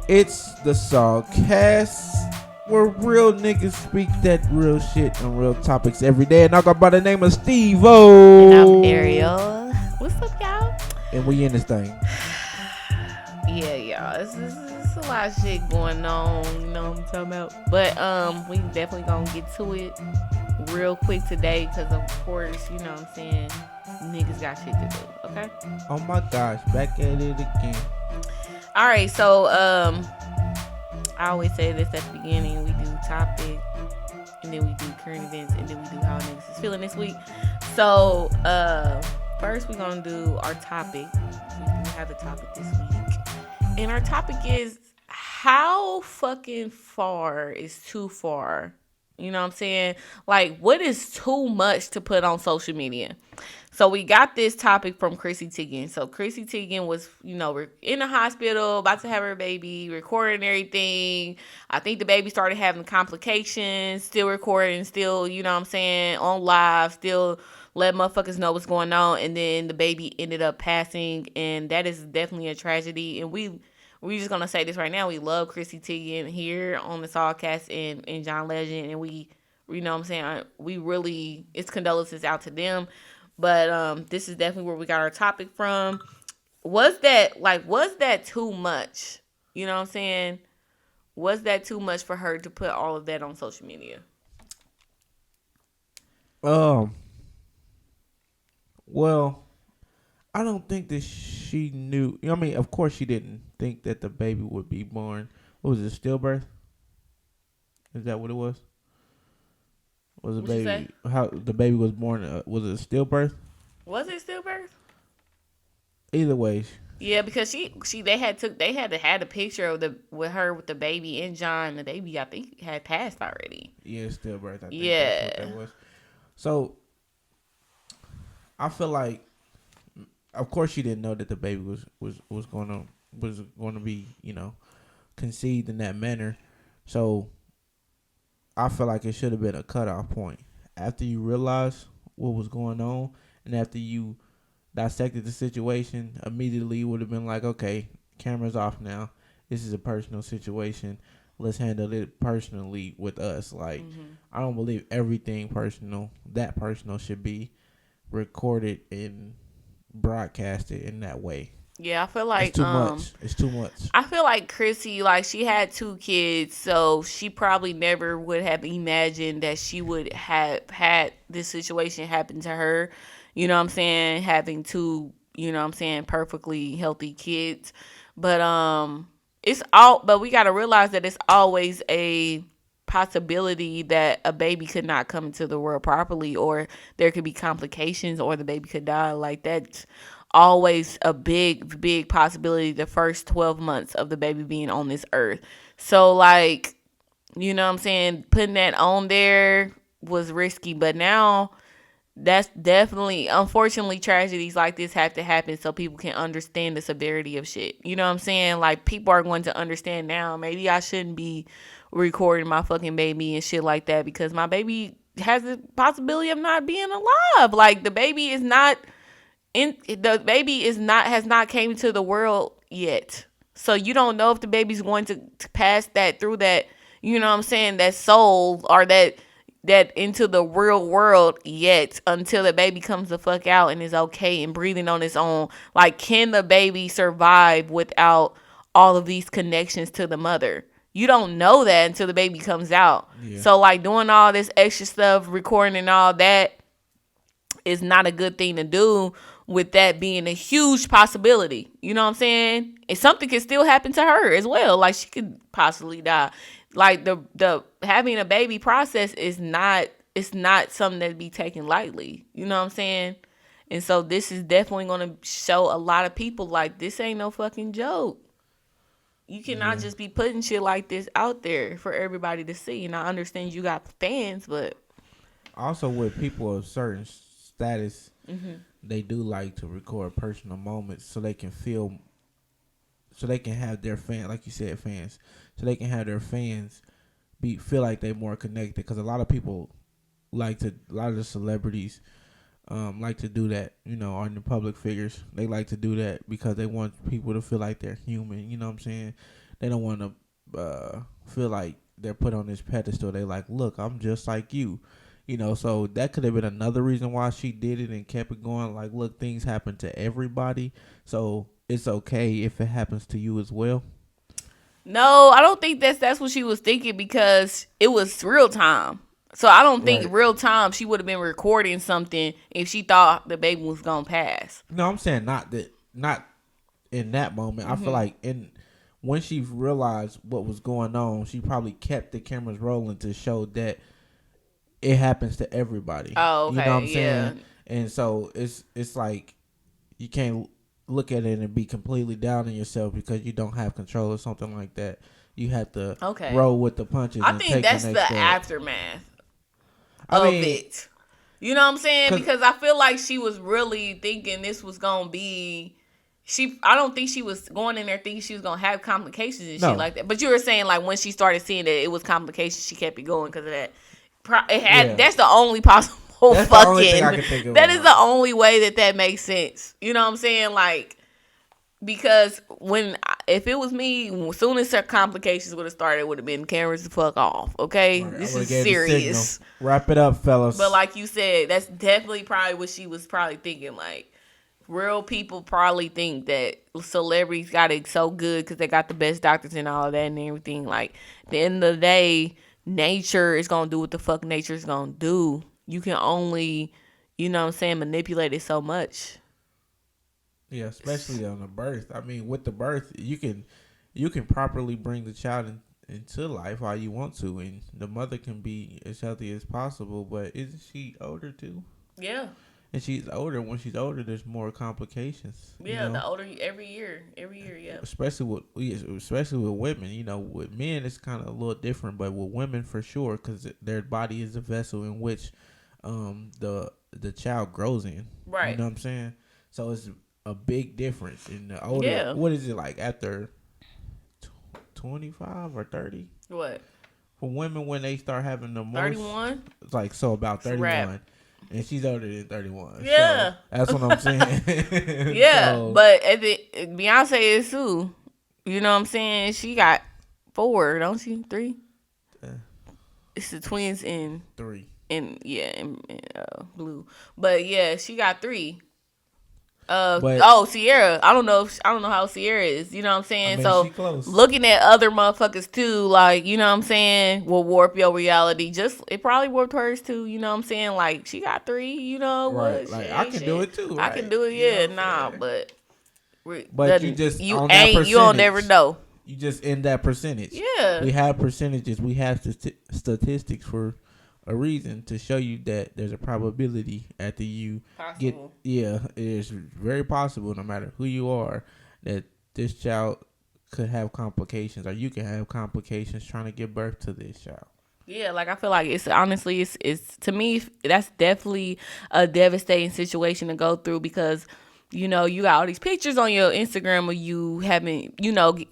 It's the SawCast, where real niggas speak that real shit on real topics every day. And I go by the name of And I'm Steve-O. Ariel. What's up, y'all? And we in this thing. Yeah, y'all. It's a lot of shit going on. You know what I'm talking about? But we definitely gonna get to it real quick today, because of course, you know what I'm saying, niggas got shit to do. Okay. Oh my gosh, back at it again. All right. So I always say this at the beginning. We do topic, and then we do current events, and then we do how niggas is feeling this week. So first we're gonna do our topic. We do have a topic this week, and our topic is how fucking far is too far. You know what I'm saying? Like, what is too much to put on social media? So we got this topic from Chrissy Teigen. So Chrissy Teigen was, in the hospital, about to have her baby, recording everything. I think the baby started having complications, still recording, still, you know what I'm saying, on live, still let motherfuckers know what's going on. And then the baby ended up passing, and that is definitely a tragedy. And we just gonna say this right now. We love Chrissy Teigen here on the SawCast and John Legend, and we, you know what I'm saying, we really, it's condolences out to them. But this is definitely where we got our topic from. Was that too much? You know what I'm saying? Was that too much for her to put all of that on social media? Well, I don't think that she knew. I mean, of course she didn't think that the baby would be born. What was it, stillbirth? Is that what it was? Was the What you say? baby how the baby was born? Was it stillbirth? Was it stillbirth? Either way, Yeah, because they had a picture of the with her with the baby and John. The baby, I think, had passed already. yeah, stillbirth. I think that's what Yeah. that was. So I feel like, of course, she didn't know that the baby was going to be conceived in that manner. So I feel like it should have been a cutoff point after you realize what was going on, and after you dissected the situation. Immediately, would have been like, okay, cameras off now. This is a personal situation. Let's handle it personally with us. Like, I don't believe everything that personal should be recorded and broadcasted in that way. Yeah, I feel like It's too much. It's too much. I feel like Chrissy, like, she had 2 kids, so she probably never would have imagined that she would have had this situation happen to her. You know what I'm saying? Having two, you know what I'm saying, perfectly healthy kids. But but we got to realize that it's always a possibility that a baby could not come into the world properly, or there could be complications, or the baby could die. Like, that's always a big possibility the first 12 months of the baby being on this earth. So, like, you know what I'm saying, putting that on there was risky. But now, that's definitely, unfortunately, tragedies like this have to happen so people can understand the severity of shit. You know what I'm saying? Like, people are going to understand now, maybe I shouldn't be recording my fucking baby and shit like that, because my baby has the possibility of not being alive. Like, the baby is not has not came to the world yet. So you don't know if the baby's going to pass that through that, you know what I'm saying, that soul, or that into the real world yet, until the baby comes the fuck out and is okay and breathing on its own. Like, can the baby survive without all of these connections to the mother? You don't know that until the baby comes out. Yeah. So, like, doing all this extra stuff, recording and all that, is not a good thing to do, with that being a huge possibility. You know what I'm saying? And something can still happen to her as well. Like, she could possibly die. Like, the having a baby process is not, it's not something that be taken lightly. You know what I'm saying? And so this is definitely going to show a lot of people, like, this ain't no fucking joke. You cannot just be putting shit like this out there for everybody to see. And I understand you got fans, but Also, with people of certain status, they do like to record personal moments so they can have their fans, like you said, fans, so they can have their fans feel like they're more connected. Because a lot of people a lot of the celebrities like to do that, on the public figures. They like to do that because they want people to feel like they're human. You know what I'm saying? they don't want to feel like they're put on this pedestal. They like, look, I'm just like you. So that could have been another reason why she did it and kept it going. Like, look, things happen to everybody, so it's okay if it happens to you as well. No, I don't think that's what she was thinking because it was real time. So I don't think Right. real time she would have been recording something if she thought the baby was gonna pass. No, I'm saying not in that moment. I feel like when she realized what was going on, she probably kept the cameras rolling to show that it happens to everybody. Oh, okay, You know what I'm yeah. saying? And so it's like you can't look at it and be completely down on yourself because you don't have control or something like that. You have to roll with the punches. I and think take that's the the next step. aftermath of it. You know what I'm saying? Because I feel like she was really thinking this was gonna be. I don't think she was going in there thinking she was gonna have complications and shit like that. But you were saying like when she started seeing that it was complications, she kept it going because of that. That's the only possible That's fucking. The only thing I can think of. That is the only way that makes sense. You know what I'm saying? Like. Because if it was me, as soon as her complications would have started, it would have been cameras the fuck off. Okay, Right, this is serious. Wrap it up, fellas. But like you said, that's definitely probably what she was probably thinking. Like real people probably think that celebrities got it so good because they got the best doctors and all of that and everything. Like at the end of the day, nature is gonna do what the fuck nature is gonna do. You can only, manipulate it so much. Yeah, especially on the birth. I mean, with the birth, you can properly bring the child into life how you want to, and the mother can be as healthy as possible. But isn't she older too? Yeah. And she's older. When she's older, there's more complications. Yeah, the older every year, yeah. Especially with women. With men, it's kind of a little different, but with women for sure, because their body is a vessel in which the child grows in. Right. You know what I'm saying? So it's a big difference in the older. Yeah. What is it like after 25 or 30? What? For women when they start having the most. 31? It's like about 31. And she's older than 31. Yeah. So that's what I'm saying. Yeah. But Beyonce is too. You know what I'm saying? She got 4, don't she? 3? It's the twins in 3. In blue. But yeah, she got 3. Sierra. I don't know how Sierra is. You know what I'm saying? She close. Looking at other motherfuckers too, like, you know what I'm saying, will warp your reality. It probably warped hers too. You know what I'm saying? Like, she got 3. You know right? Like I can do it too. Right? I can do it. Yeah, but you just you don't never know. You just in that percentage. Yeah. We have percentages. We have statistics for a reason to show you that there's a probability after you possible. It is very possible, no matter who you are, that this child could have complications, or you can have complications trying to give birth to this child. Yeah, like I feel like it's honestly, it's to me, that's definitely a devastating situation to go through because, you got all these pictures on your Instagram of you having,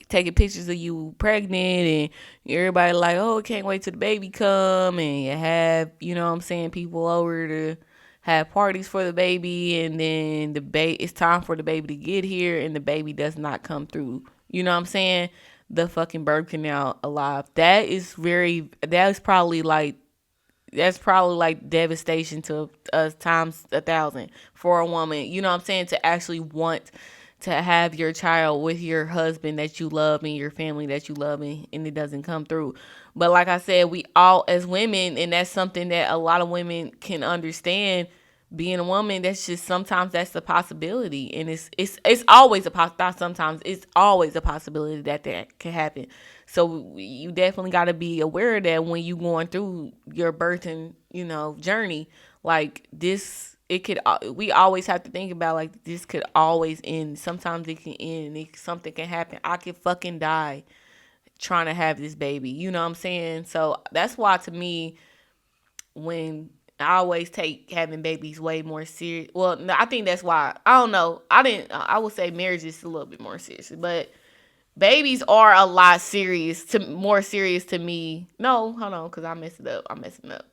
taking pictures of you pregnant and everybody like, oh, can't wait till the baby come. And you have, people over to have parties for the baby. And then it's time for the baby to get here and the baby does not come through. You know what I'm saying? The fucking birth canal alive. That's probably like devastation to us times 1,000 for a woman. You know what I'm saying? To actually want to have your child with your husband that you love and your family that you love and it doesn't come through. But like I said, we all as women, and that's something that a lot of women can understand. Being a woman, sometimes that's a possibility, and it's always sometimes it's always a possibility that can happen. So you definitely got to be aware of that when you going through your birthing, journey. Like this, we always have to think about like this could always end. Sometimes it can end, and something can happen. I could fucking die trying to have this baby. You know what I'm saying? So that's why to me, when I always take having babies way more serious. Well, no, I think that's why. I don't know. I would say marriage is a little bit more serious, but babies are a lot more serious to me. No, hold on, because I'm messing up.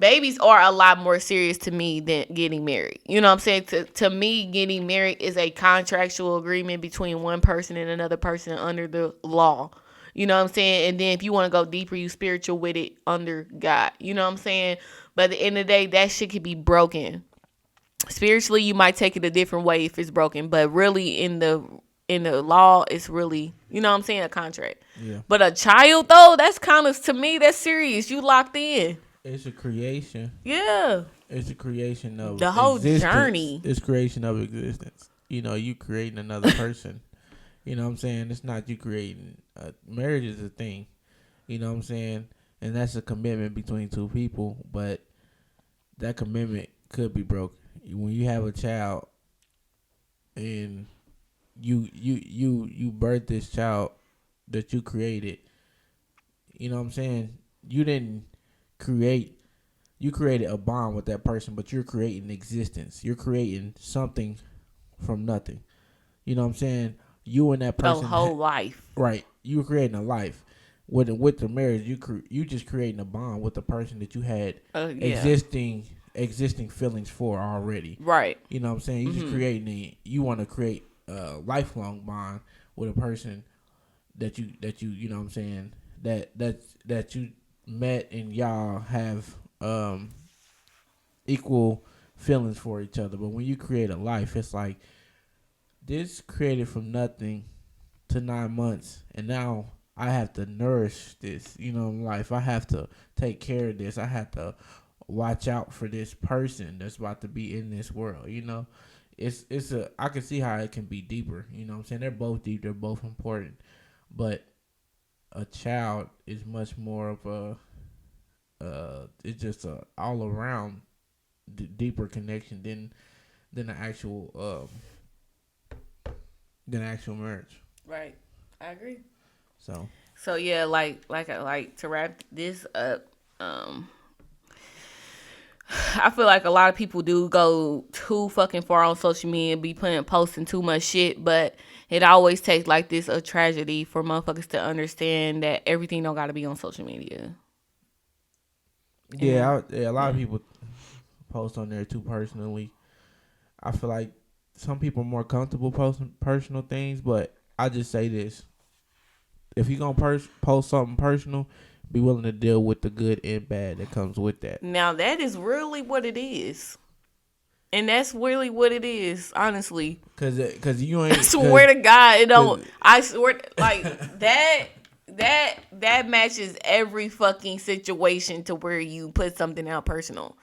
babies are a lot more serious to me than getting married. You know what I'm saying? To me, getting married is a contractual agreement between one person and another person under the law. You know what I'm saying? And then if you want to go deeper, you spiritual with it under God. You know what I'm saying? But at the end of the day, that shit could be broken. Spiritually, you might take it a different way if it's broken, but really in the law, it's really, you know what I'm saying, a contract. Yeah. But a child though, that's kind of, to me, that's serious. You locked in. It's a creation. Yeah. It's a creation of the whole existence. journey. It's creation of existence. You know, you creating another person. You know what I'm saying? It's not you creating. Marriage is a thing. You know what I'm saying? And that's a commitment between two people. But that commitment could be broken. When you have a child and you birth this child that you created, you know what I'm saying? You didn't create. You created a bond with that person, but you're creating existence. You're creating something from nothing. You know what I'm saying? You and that person, a whole life. Right? You're creating a life. With the marriage, you just creating a bond with the person that you had existing feelings for already. Right. You know what I'm saying? You just creating. You want to create a lifelong bond with a person that you you know what I'm saying, that you met and y'all have equal feelings for each other. But when you create a life, it's like this created from nothing to 9 months, and now I have to nourish this, you know, life. I have to take care of this. I have to watch out for this person that's about to be in this world, you know. I can see how it can be deeper, you know what I'm saying? They're both deep, they're both important. But a child is much more of a it's just a all around deeper connection than the actual marriage. Right. I agree. So yeah, like to wrap this up, I feel like a lot of people do go too fucking far on social media and be posting too much shit, but it always takes like this a tragedy for motherfuckers to understand that everything don't gotta be on social media. Yeah, a lot of people post on there too personally. I feel like some people are more comfortable posting personal things, but I just say this. If you're going to post something personal, be willing to deal with the good and bad that comes with that. Now, that is really what it is. And that's really what it is, honestly. Cause you ain't. I swear to God, it don't. I swear, like that matches every fucking situation to where you put something out personal.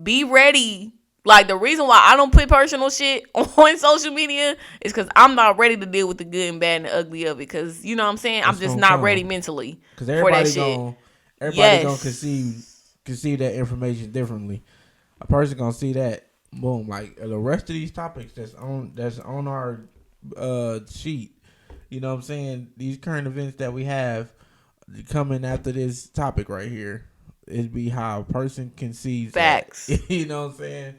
Be ready. Like, the reason why I don't put personal shit on social media is because I'm not ready to deal with the good and bad and the ugly of it. Because, you know what I'm saying? I'm just not ready mentally for that shit. Everybody gonna conceive that information differently. A person gonna see that, boom, like the rest of these topics that's on our sheet. You know what I'm saying? These current events that we have coming after this topic right here, it'd be how a person conceives facts. That. You know what I'm saying?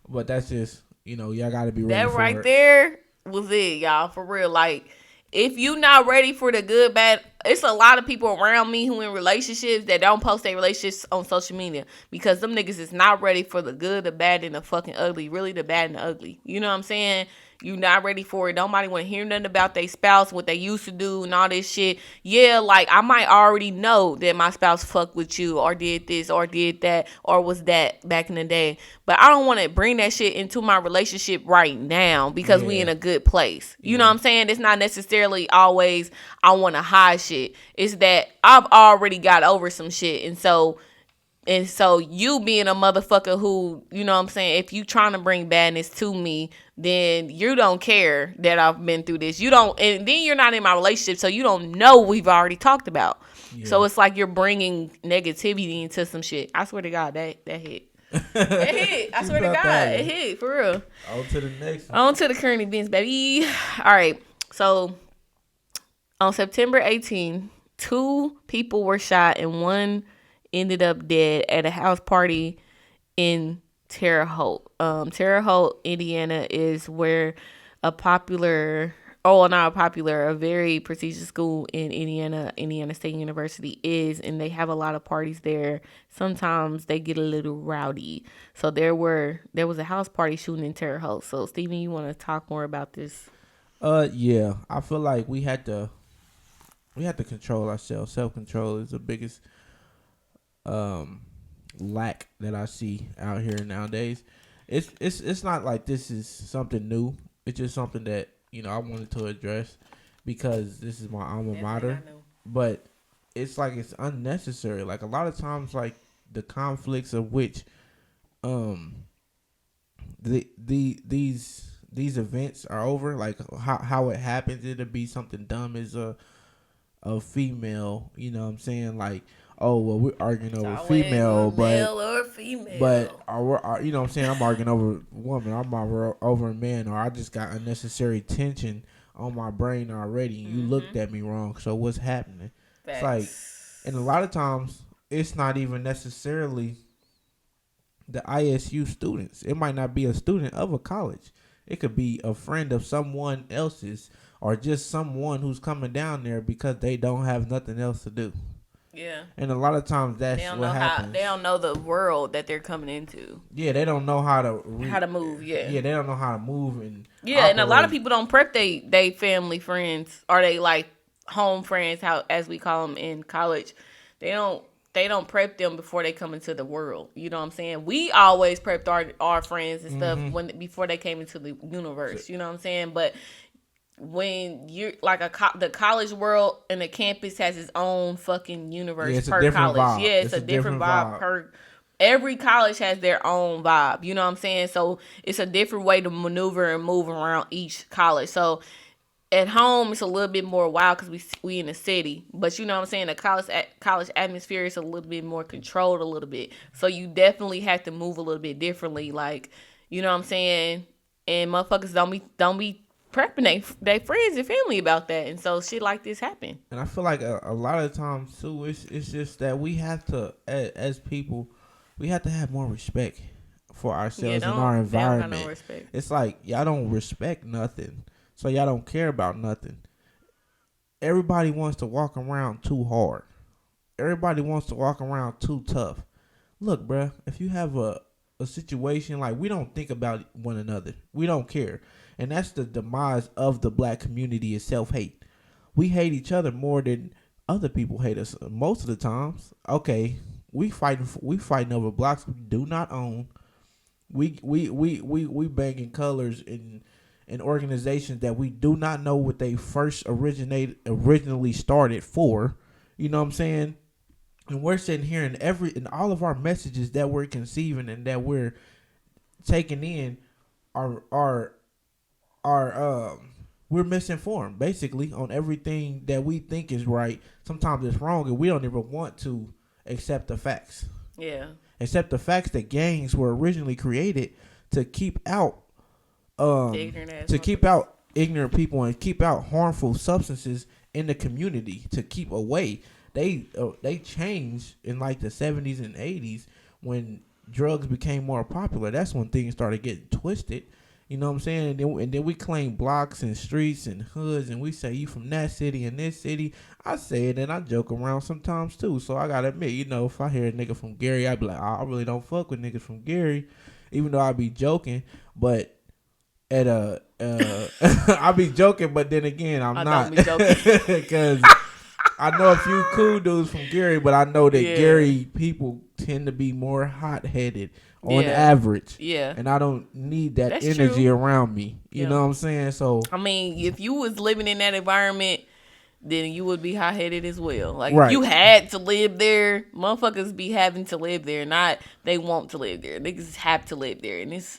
But that's just, you know, y'all got to be ready that for right it. There was it, y'all, for real. Like, if you not ready for the good, bad, it's a lot of people around me who in relationships that don't post their relationships on social media because them niggas is not ready for the good, the bad, and the fucking ugly. Really, the bad and the ugly. You know what I'm saying? You not ready for it. Nobody want to hear nothing about their spouse, what they used to do, and all this shit. Yeah, like, I might already know that my spouse fucked with you or did this or did that or was that back in the day. But I don't want to bring that shit into my relationship right now because we in a good place. You know what I'm saying? It's not necessarily always I want to hide shit. It's that I've already got over some shit. And so you being a motherfucker who, you know what I'm saying, if you trying to bring badness to me, then you don't care that I've been through this. You don't, and then you're not in my relationship, so you don't know what we've already talked about. Yeah. So it's like you're bringing negativity into some shit. I swear to God, that hit. It hit. I swear to God, it hit, for real. On to the next one. On to the current events, baby. All right, so on September 18th, 2 people were shot and 1 ended up dead at a house party in Terre Haute. Terre Haute, Indiana is where a popular Oh, not popular. A very prestigious school in Indiana State University is, and they have a lot of parties there. Sometimes they get a little rowdy. So there was a house party shooting in Terre Haute. So Steven, you want to talk more about this? Yeah. I feel like we had to control ourselves. Self control is the biggest um lack that I see out here nowadays. It's not like this is something new. It's just something that I wanted to address because this is my alma mater. But it's like it's unnecessary. Like a lot of times, like the conflicts of which um these events are over. Like how it happens, it'll be something dumb as a female. You know what I'm saying? Like, oh well, we're arguing over female, male or female. but you know what I'm saying? I'm arguing over a woman. I'm over a man, or I just got unnecessary tension on my brain already. And you looked at me wrong. So what's happening? Facts. It's like, and a lot of times it's not even necessarily the ISU students. It might not be a student of a college. It could be a friend of someone else's, or just someone who's coming down there because they don't have nothing else to do. Yeah. And a lot of times that's what happens. They don't know the world that they're coming into. Yeah, they don't know how to move. Yeah. Yeah, they don't know how to move and operate. And a lot of people don't prep they family friends, or they like home friends, how as we call them in college. They don't prep them before they come into the world. You know what I'm saying? We always prepped our friends and stuff before they came into the universe. You know what I'm saying? But when you're like the college world and the campus has its own fucking universe per college. Vibe. Yeah, it's a different vibe per. Every college has their own vibe. You know what I'm saying? So it's a different way to maneuver and move around each college. So at home, it's a little bit more wild because we in the city. But you know what I'm saying? The college atmosphere is a little bit more controlled a little bit. So you definitely have to move a little bit differently. Like, you know what I'm saying? And motherfuckers don't be prepping they friends and family about that. And so shit like this happen. And I feel like a lot of times, too, it's just that we have to, as people, we have to have more respect for ourselves and our environment. No respect. It's like, y'all don't respect nothing. So y'all don't care about nothing. Everybody wants to walk around too hard. Everybody wants to walk around too tough. Look, bruh, if you have a situation, like, we don't think about one another. We don't care. And that's the demise of the black community, is self-hate. We hate each other more than other people hate us most of the times. Okay, we fighting over blocks we do not own. We banging colors in organizations that we do not know what they originally started for. You know what I'm saying? And we're sitting here in all of our messages that we're conceiving and that we're taking in are we're misinformed basically on everything that we think is right. Sometimes it's wrong, and we don't even want to accept the facts. Yeah. Accept the facts that gangs were originally created to keep out ignorant people and keep out harmful substances in the community, to keep away. They changed in like the 70s and 80s when drugs became more popular. That's when things started getting twisted. You know what I'm saying? And then we claim blocks and streets and hoods, and we say you from that city and this city. I say it and I joke around sometimes too. So I gotta admit, if I hear a nigga from Gary, I be like, I really don't fuck with niggas from Gary, even though I be joking. But I be joking, but then again, I'm not, because I know a few cool dudes from Gary, but I know that Gary people tend to be more hot-headed on average. Yeah. And I don't need that energy around me. You know what I'm saying? So I mean, if you was living in that environment, then you would be hot-headed as well. Like, right. If you had to live there, motherfuckers be having to live there, not they want to live there. Niggas have to live there. And it's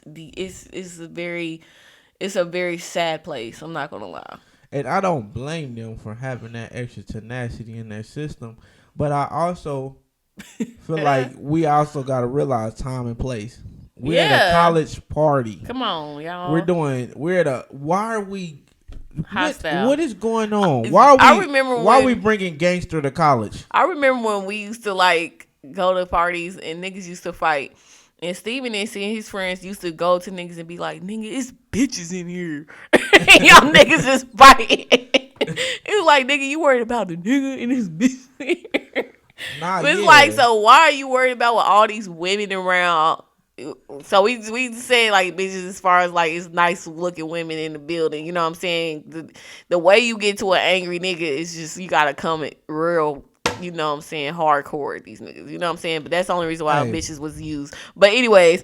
a very sad place. I'm not going to lie. And I don't blame them for having that extra tenacity in their system. But I also feel like we also got to realize time and place. We're at a college party. Come on, y'all. Why are we hostile? What is going on? Why are we bringing gangster to college? I remember when we used to like go to parties and niggas used to fight. And Steven and his friends used to go to niggas and be like, nigga, it's bitches in here. Y'all niggas is fighting. It was like, nigga, you worried about the nigga and his bitch in here. Nah, It's yeah. like, so why are you worried about with all these women around? So we say like bitches as far as like it's nice looking women in the building. You know what I'm saying? The way you get to an angry nigga is just you gotta come it real. You know what I'm saying? Hardcore with these niggas. You know what I'm saying? But that's the only reason why bitches was used. But anyways,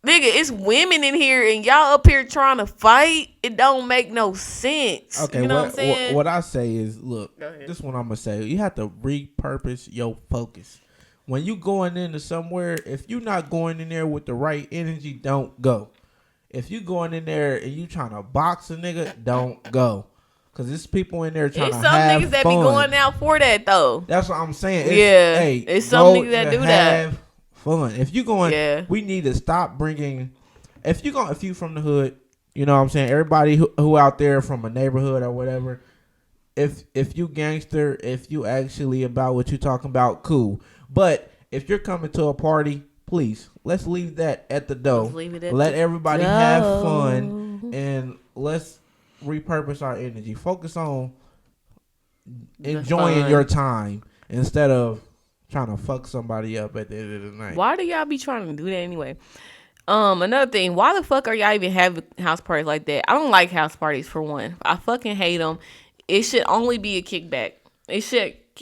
nigga, it's women in here and y'all up here trying to fight. It don't make no sense. Okay, you know what I'm saying? What I say is, look, this is what I'm gonna say. You have to repurpose your focus. When you going into somewhere, if you're not going in there with the right energy, don't go. If you going in there and you trying to box a nigga, don't go. Cause there's people in there trying to have fun. It's some niggas that be going out for that though. That's what I'm saying. It's some niggas that do that. Fun. If you going, we need to stop bringing. If you from the hood, you know what I'm saying. Everybody who out there from a neighborhood or whatever. If you gangster, if you actually about what you talking about, cool. But if you're coming to a party, please let's leave that at the door. Let everybody have fun and let's repurpose our energy. Focus on enjoying your time instead of trying to fuck somebody up at the end of the night. Why do y'all be trying to do that anyway? Another thing, why the fuck are y'all even having house parties like that? I don't like house parties for one. I fucking hate them. It should only be a kickback.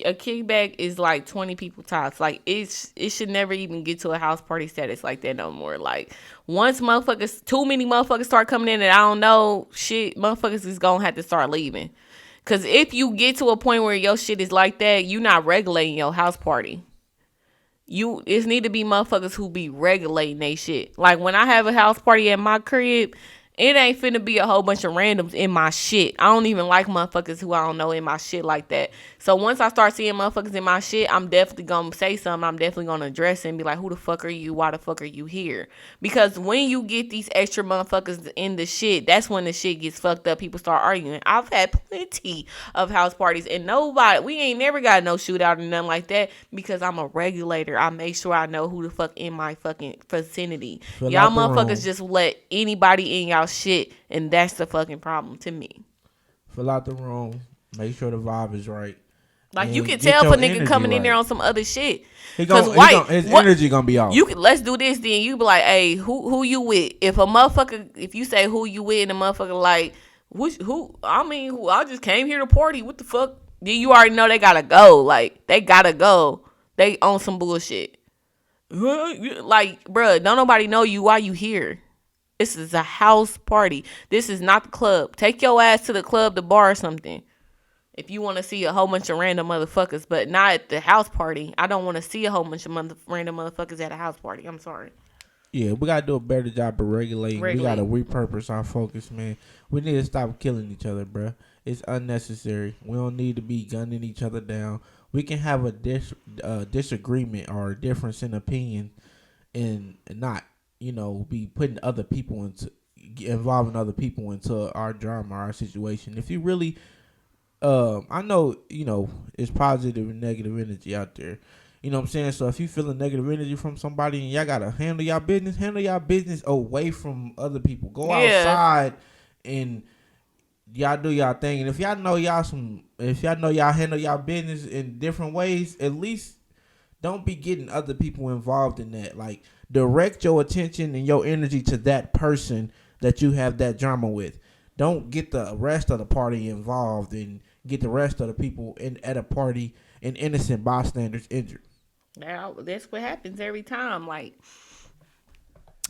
A kickback is like 20 people tops. Like it should never even get to a house party status like that no more. Like once too many motherfuckers start coming in and I don't know shit, motherfuckers is gonna have to start leaving. Cause if you get to a point where your shit is like that, you not regulating your house party. It need to be motherfuckers who be regulating they shit. Like when I have a house party at my crib, it ain't finna be a whole bunch of randoms in my shit. I don't even like motherfuckers who I don't know in my shit like that. So once I start seeing motherfuckers in my shit, I'm definitely gonna say something. I'm definitely gonna address it and be like, who the fuck are you? Why the fuck are you here? Because when you get these extra motherfuckers in the shit, that's when the shit gets fucked up. People start arguing. I've had plenty of house parties and we ain't never got no shootout or nothing like that because I'm a regulator. I make sure I know who the fuck in my fucking vicinity. Y'all motherfuckers just let anybody in y'all shit, and that's the fucking problem to me. Fill out the room, make sure the vibe is right. Like you can tell if a nigga coming in there on some other shit. His energy gonna be off. Let's do this then. You be like, hey, who you with? If you say who you with and the motherfucker like, I just came here to party. What the fuck? Then you already know they gotta go. Like they gotta go. They on some bullshit. Like, bruh, don't nobody know you. Why you here? This is a house party. This is not the club. Take your ass to the club, the bar, or something. If you want to see a whole bunch of random motherfuckers, but not at the house party. I don't want to see a whole bunch of random motherfuckers at a house party. I'm sorry. Yeah, we got to do a better job of regulating. We got to repurpose our focus, man. We need to stop killing each other, bro. It's unnecessary. We don't need to be gunning each other down. We can have a disagreement or a difference in opinion and not, be putting involving other people into our drama, our situation. If you really, I know, it's positive and negative energy out there. You know what I'm saying? So if you feeling negative energy from somebody and y'all got to handle y'all business away from other people. Go outside and y'all do y'all thing. And if y'all know y'all handle y'all business in different ways, at least don't be getting other people involved in that. Like, direct your attention and your energy to that person that you have that drama with. Don't get the rest of the party involved and get the rest of the people at a party and innocent bystanders injured. That's what happens every time. Like,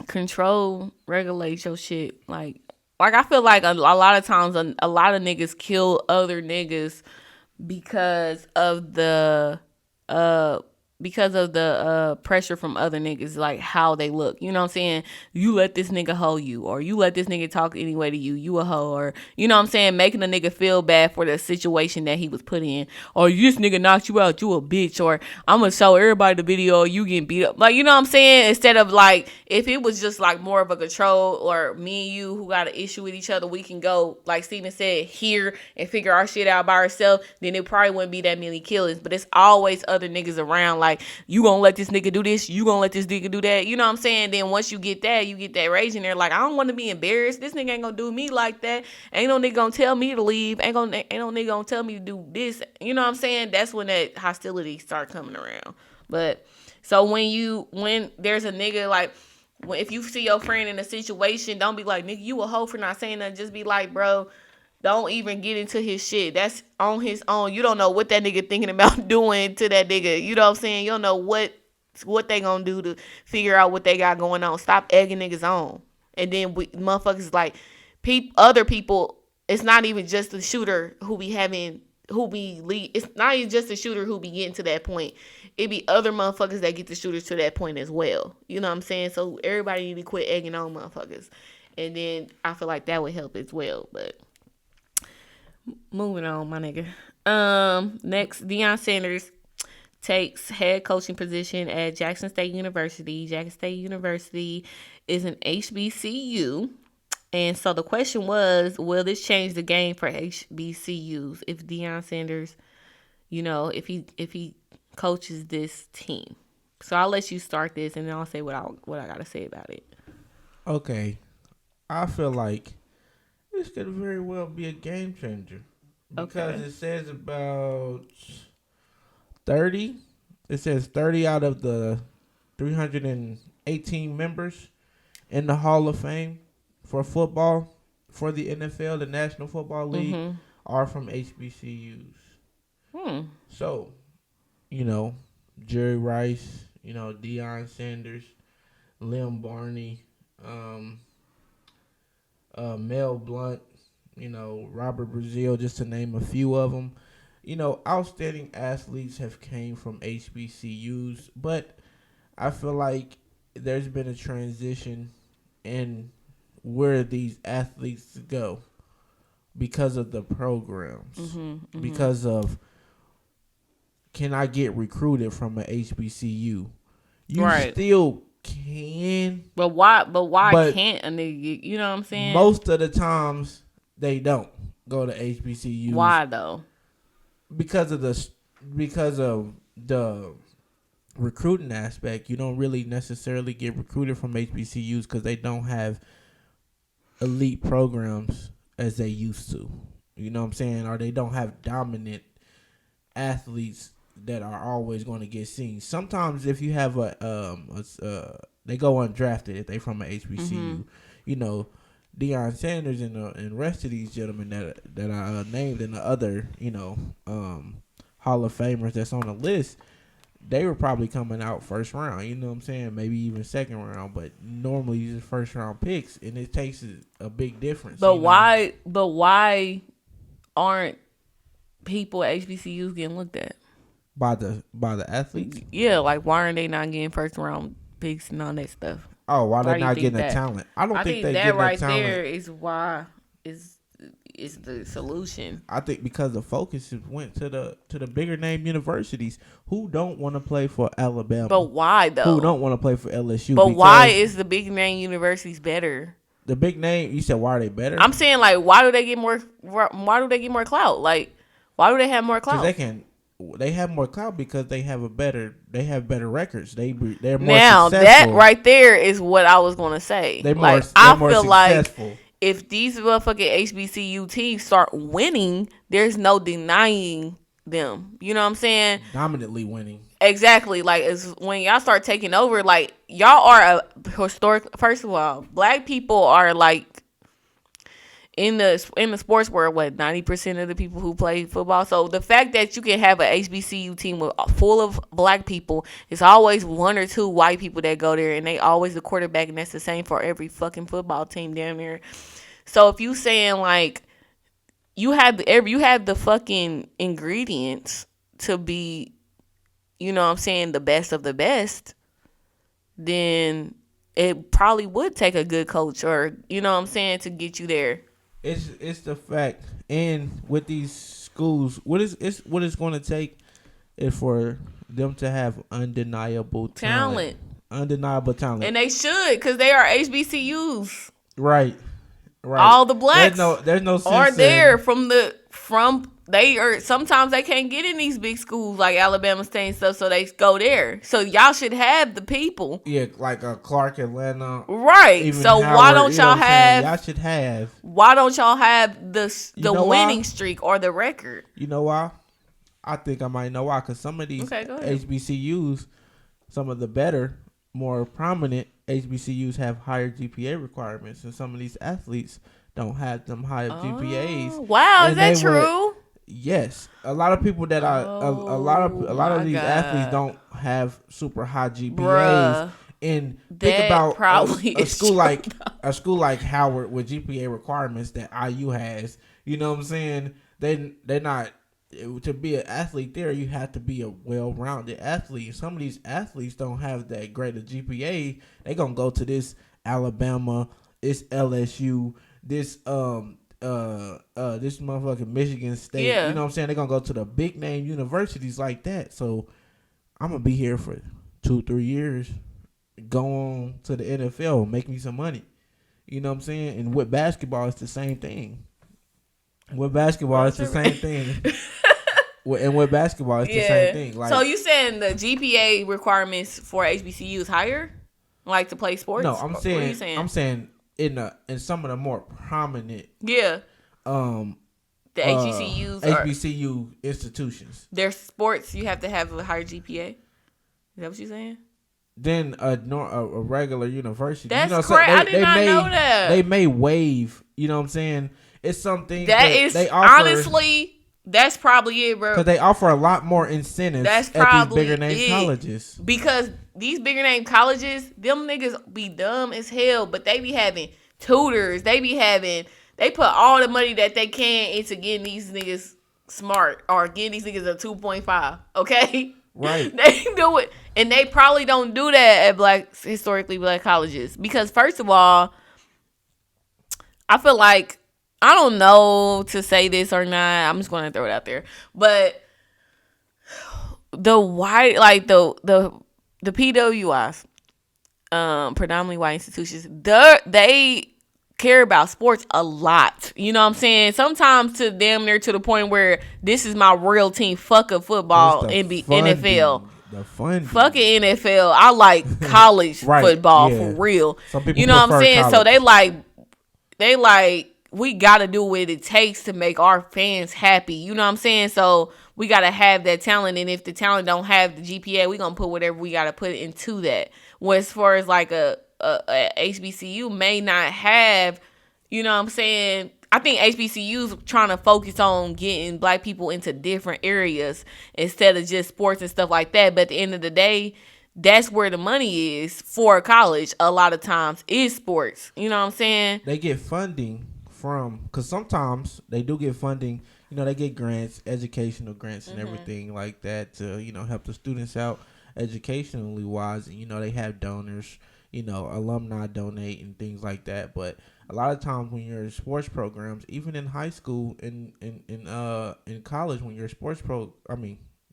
control, regulate your shit. Like I feel like a lot of times a lot of niggas kill other niggas because of the pressure from other niggas, like how they look. You know what I'm saying? You let this nigga hoe you, or you let this nigga talk anyway to you, you a hoe, or you know what I'm saying, making a nigga feel bad for the situation that he was put in, or this nigga knocked you out, you a bitch, or I'm gonna show everybody the video of you getting beat up. Like, you know what I'm saying? Instead of like, if it was just like more of a control, or me and you who got an issue with each other, we can go, like Steven said, here and figure our shit out by ourselves, then it probably wouldn't be that many killings. But it's always other niggas around. like, you gonna let this nigga do this, you gonna let this nigga do that. You know what I'm saying? Then once you get that rage in there. Like, I don't want to be embarrassed. This nigga ain't gonna do me like that. Ain't no nigga gonna tell me to leave. Ain't no nigga gonna tell me to do this. You know what I'm saying? That's when that hostility start coming around. But so when there's a nigga like, if you see your friend in a situation, don't be like, nigga, you a hoe for not saying that. Just be like, bro, don't even get into his shit. That's on his own. You don't know what that nigga thinking about doing to that nigga. You know what I'm saying? You don't know what they gonna do to figure out what they got going on. Stop egging niggas on. And then motherfuckers like other people. It's not even just the shooter it's not even just the shooter who be getting to that point. It be other motherfuckers that get the shooters to that point as well. You know what I'm saying? So everybody need to quit egging on motherfuckers. And then I feel like that would help as well. But moving on, my nigga. Next, Deion Sanders takes head coaching position at Jackson State University. Jackson State University is an HBCU. And so the question was, will this change the game for HBCUs if Deion Sanders, if he coaches this team? So I'll let you start this, and then I'll say what I gotta say about it. Okay, I feel like this could very well be a game changer because It says about 30. It says 30 out of the 318 members in the Hall of Fame for football, for the NFL, the National Football League, are from HBCUs. So, Jerry Rice, Deion Sanders, Lim Barney, Mel Blount, Robert Brazile, just to name a few of them. Outstanding athletes have came from HBCUs, but I feel like there's been a transition in where these athletes go because of the programs, because of, can I get recruited from an HBCU? You still can, but why can't a nigga? You know what I'm saying? Most of the times they don't go to HBCUs. Why though? Because of the recruiting aspect. You don't really necessarily get recruited from HBCUs because they don't have elite programs as they used to. You know what I'm saying? Or they don't have dominant athletes that are always going to get seen. Sometimes if you have they go undrafted if they from an HBCU. Deion Sanders and the rest of these gentlemen that I named and the other, Hall of Famers that's on the list, they were probably coming out first round. You know what I'm saying? Maybe even second round, but normally these are first round picks, and it takes a big difference. But why? But why aren't people at HBCUs getting looked at by the athletes? Yeah, like why aren't they not getting first round picks and all that stuff? Oh, why they're not getting the talent? I think they get right the talent. There is why is the solution. I think because the focus went to the bigger name universities who don't want to play for Alabama. But why though? Who don't want to play for LSU? But why is the big name universities better? The big name, you said, why are they better? I'm saying, like, why do they get more? Why do they get more clout? Like, why do they have more clout? Because they have more clout because they have better records. They're more now, successful. That right there is what I was gonna say. I feel like if these motherfucking HBCU teams start winning, there's no denying them. You know what I'm saying? Dominantly winning. Exactly. Like, it's when y'all start taking over, like, y'all are a historic. First of all, black people are like in the sports world, 90% of the people who play football. So the fact that you can have a HBCU team full of black people, it's always one or two white people that go there, and they always the quarterback, and that's the same for every fucking football team down there. So if you saying like you have the fucking ingredients to be, you know what I'm saying, the best of the best, then it probably would take a good coach, or you know what I'm saying, to get you there. It's the fact, and with these schools, what it's going to take is for them to have undeniable talent, and they should, because they are HBCUs, right. All the blacks, there's no sense are there from sometimes they can't get in these big schools like Alabama State and stuff, so they go there. So y'all should have the people. Yeah, like Clark, Atlanta. Right. So Howard, why don't y'all have? Y'all should have. Why don't y'all have the winning streak or the record? You know why? I think I might know why. Because some of these HBCUs, some of the better, more prominent HBCUs have higher GPA requirements, and some of these athletes don't have them higher GPAs. Wow, is that true? Yes, a lot of people that are a lot of these athletes don't have super high GPAs. Bruh, and think about probably a school like Howard with GPA requirements that IU has. You know what I'm saying? They're not. To be an athlete there, you have to be a well-rounded athlete. Some of these athletes don't have that great a GPA. They gonna go to this Alabama, this LSU, this this motherfucking Michigan State. Yeah. You know what I'm saying? They're gonna go to the big name universities like that. So I'm gonna be here for 2-3 years, go on to the NFL, make me some money. You know what I'm saying? And with basketball, it's the same thing. With basketball, it's the same thing. And with basketball, it's the same thing. Like, so you saying the GPA requirements for HBCU is higher, like to play sports? No, I'm saying in some of the more prominent the HBCU institutions. Their sports, you have to have a higher GPA. Is that what you're saying? Than a regular university. That's correct. I did not know that. They may waive. You know what I'm saying? It's something that is they offer, honestly. That's probably it, bro. Because they offer a lot more incentives at these bigger name colleges. Because these bigger name colleges, them niggas be dumb as hell, but they be having tutors. They put all the money that they can into getting these niggas smart or getting these niggas a 2.5. Okay? Right. They do it. And they probably don't do that at historically black colleges. Because first of all, I feel like, I don't know to say this or not. I'm just going to throw it out there. But the white, like the PWIs, predominantly white institutions, they care about sports a lot. You know what I'm saying? Sometimes to damn near to the point where this is my real team. Fuck a football and be NFL. The fun. Fucking NFL. I like college football for real. Some people you know what I'm saying? College. So they like. We got to do what it takes to make our fans happy. You know what I'm saying? So we got to have that talent. And if the talent don't have the GPA, we going to put whatever we got to put into that. Well, as far as like a HBCU may not have, you know what I'm saying? I think HBCUs trying to focus on getting black people into different areas instead of just sports and stuff like that. But at the end of the day, that's where the money is for college a lot of times is sports. You know what I'm saying? They get funding because sometimes they do get funding, they get grants, educational grants and everything like that to, help the students out educationally wise. And, they have donors, alumni donate and things like that. But a lot of times when you're in sports programs, even in high school and in college, when you're a sports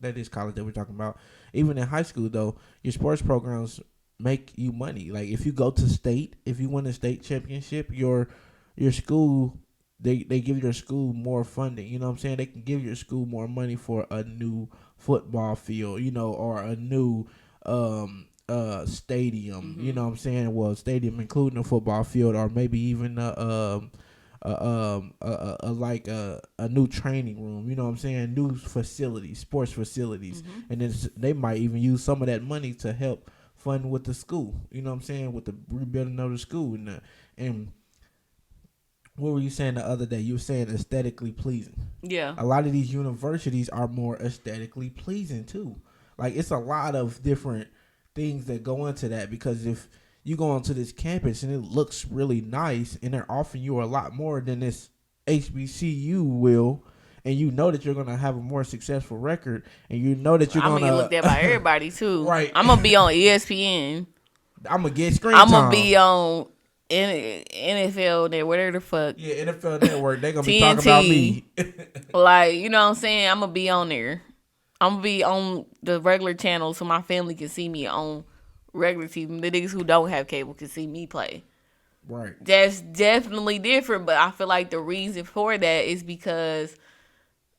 that is college that we're talking about. Even in high school though, your sports programs make you money. Like if you go to state, if you win a state championship, your school, they give your school more funding. You know what I'm saying? They can give your school more money for a new football field, or a new stadium. You know what I'm saying? Well, stadium including a football field, or maybe even a new training room. You know what I'm saying? New facilities, sports facilities, and then they might even use some of that money to help fund with the school. You know what I'm saying? With the rebuilding of the school and what were you saying the other day? You were saying aesthetically pleasing. Yeah. A lot of these universities are more aesthetically pleasing too. Like it's a lot of different things that go into that, because if you go onto this campus and it looks really nice and they're offering you a lot more than this HBCU will, and you know that you're going to have a more successful record, and you know that you're going to get looked at by everybody too. Right. I'm going to be on ESPN. I'm going to get screen time. I'm going to be on NFL Network, whatever the fuck. Yeah, NFL Network. They're going to be talking about me. Like, you know what I'm saying? I'm going to be on there. I'm going to be on the regular channel so my family can see me on regular TV. The niggas who don't have cable can see me play. Right. That's definitely different, but I feel like the reason for that is because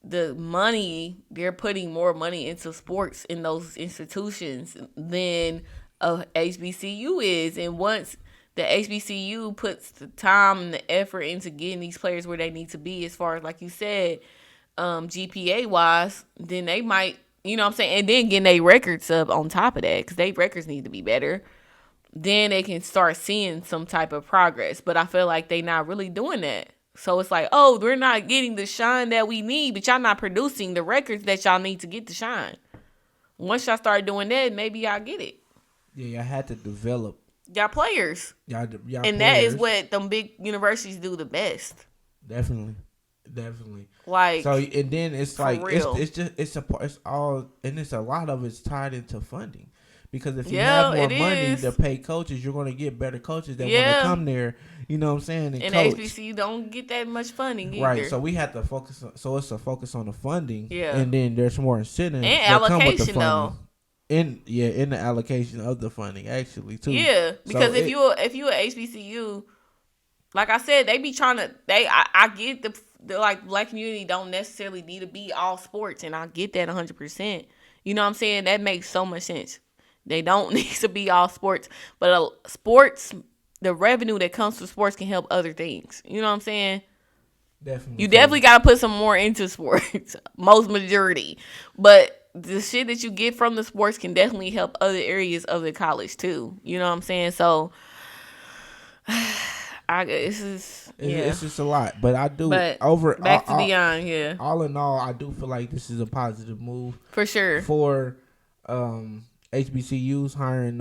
the money, they're putting more money into sports in those institutions than a HBCU is. And once the HBCU puts the time and the effort into getting these players where they need to be, as far as like you said, GPA wise, then they might, you know what I'm saying, and then getting their records up on top of that, because their records need to be better. Then they can start seeing some type of progress. But I feel like they not really doing that. So it's like, oh, we're not getting the shine that we need, but y'all not producing the records that y'all need to get the shine. Once y'all start doing that, maybe y'all get it. Yeah, y'all had to develop Y'all players. Y'all and players. That is what them big universities do the best. Definitely. Like, so, and then it's like real. it's a lot of it's tied into funding. Because if you have more money to pay coaches, you're going to get better coaches that want to come there. You know what I'm saying? And coach. HBCU don't get that much funding either. Right. So we have to focus. So it's a focus on the funding. Yeah. And then there's more incentives and that allocation come with the funding. though. In the allocation of the funding actually too. Yeah, because so if you a HBCU, like I said, they be trying to. I get the like black community don't necessarily need to be all sports, and I get that 100%. You know what I'm saying? That makes so much sense. They don't need to be all sports, but sports, the revenue that comes from sports can help other things. You know what I'm saying? Definitely. You definitely got to put some more into sports, most majority. But the shit that you get from the sports can definitely help other areas of the college too. You know what I'm saying? So, it's just a lot. But I do back to Deion, yeah. All in all, I do feel like this is a positive move for sure for HBCUs hiring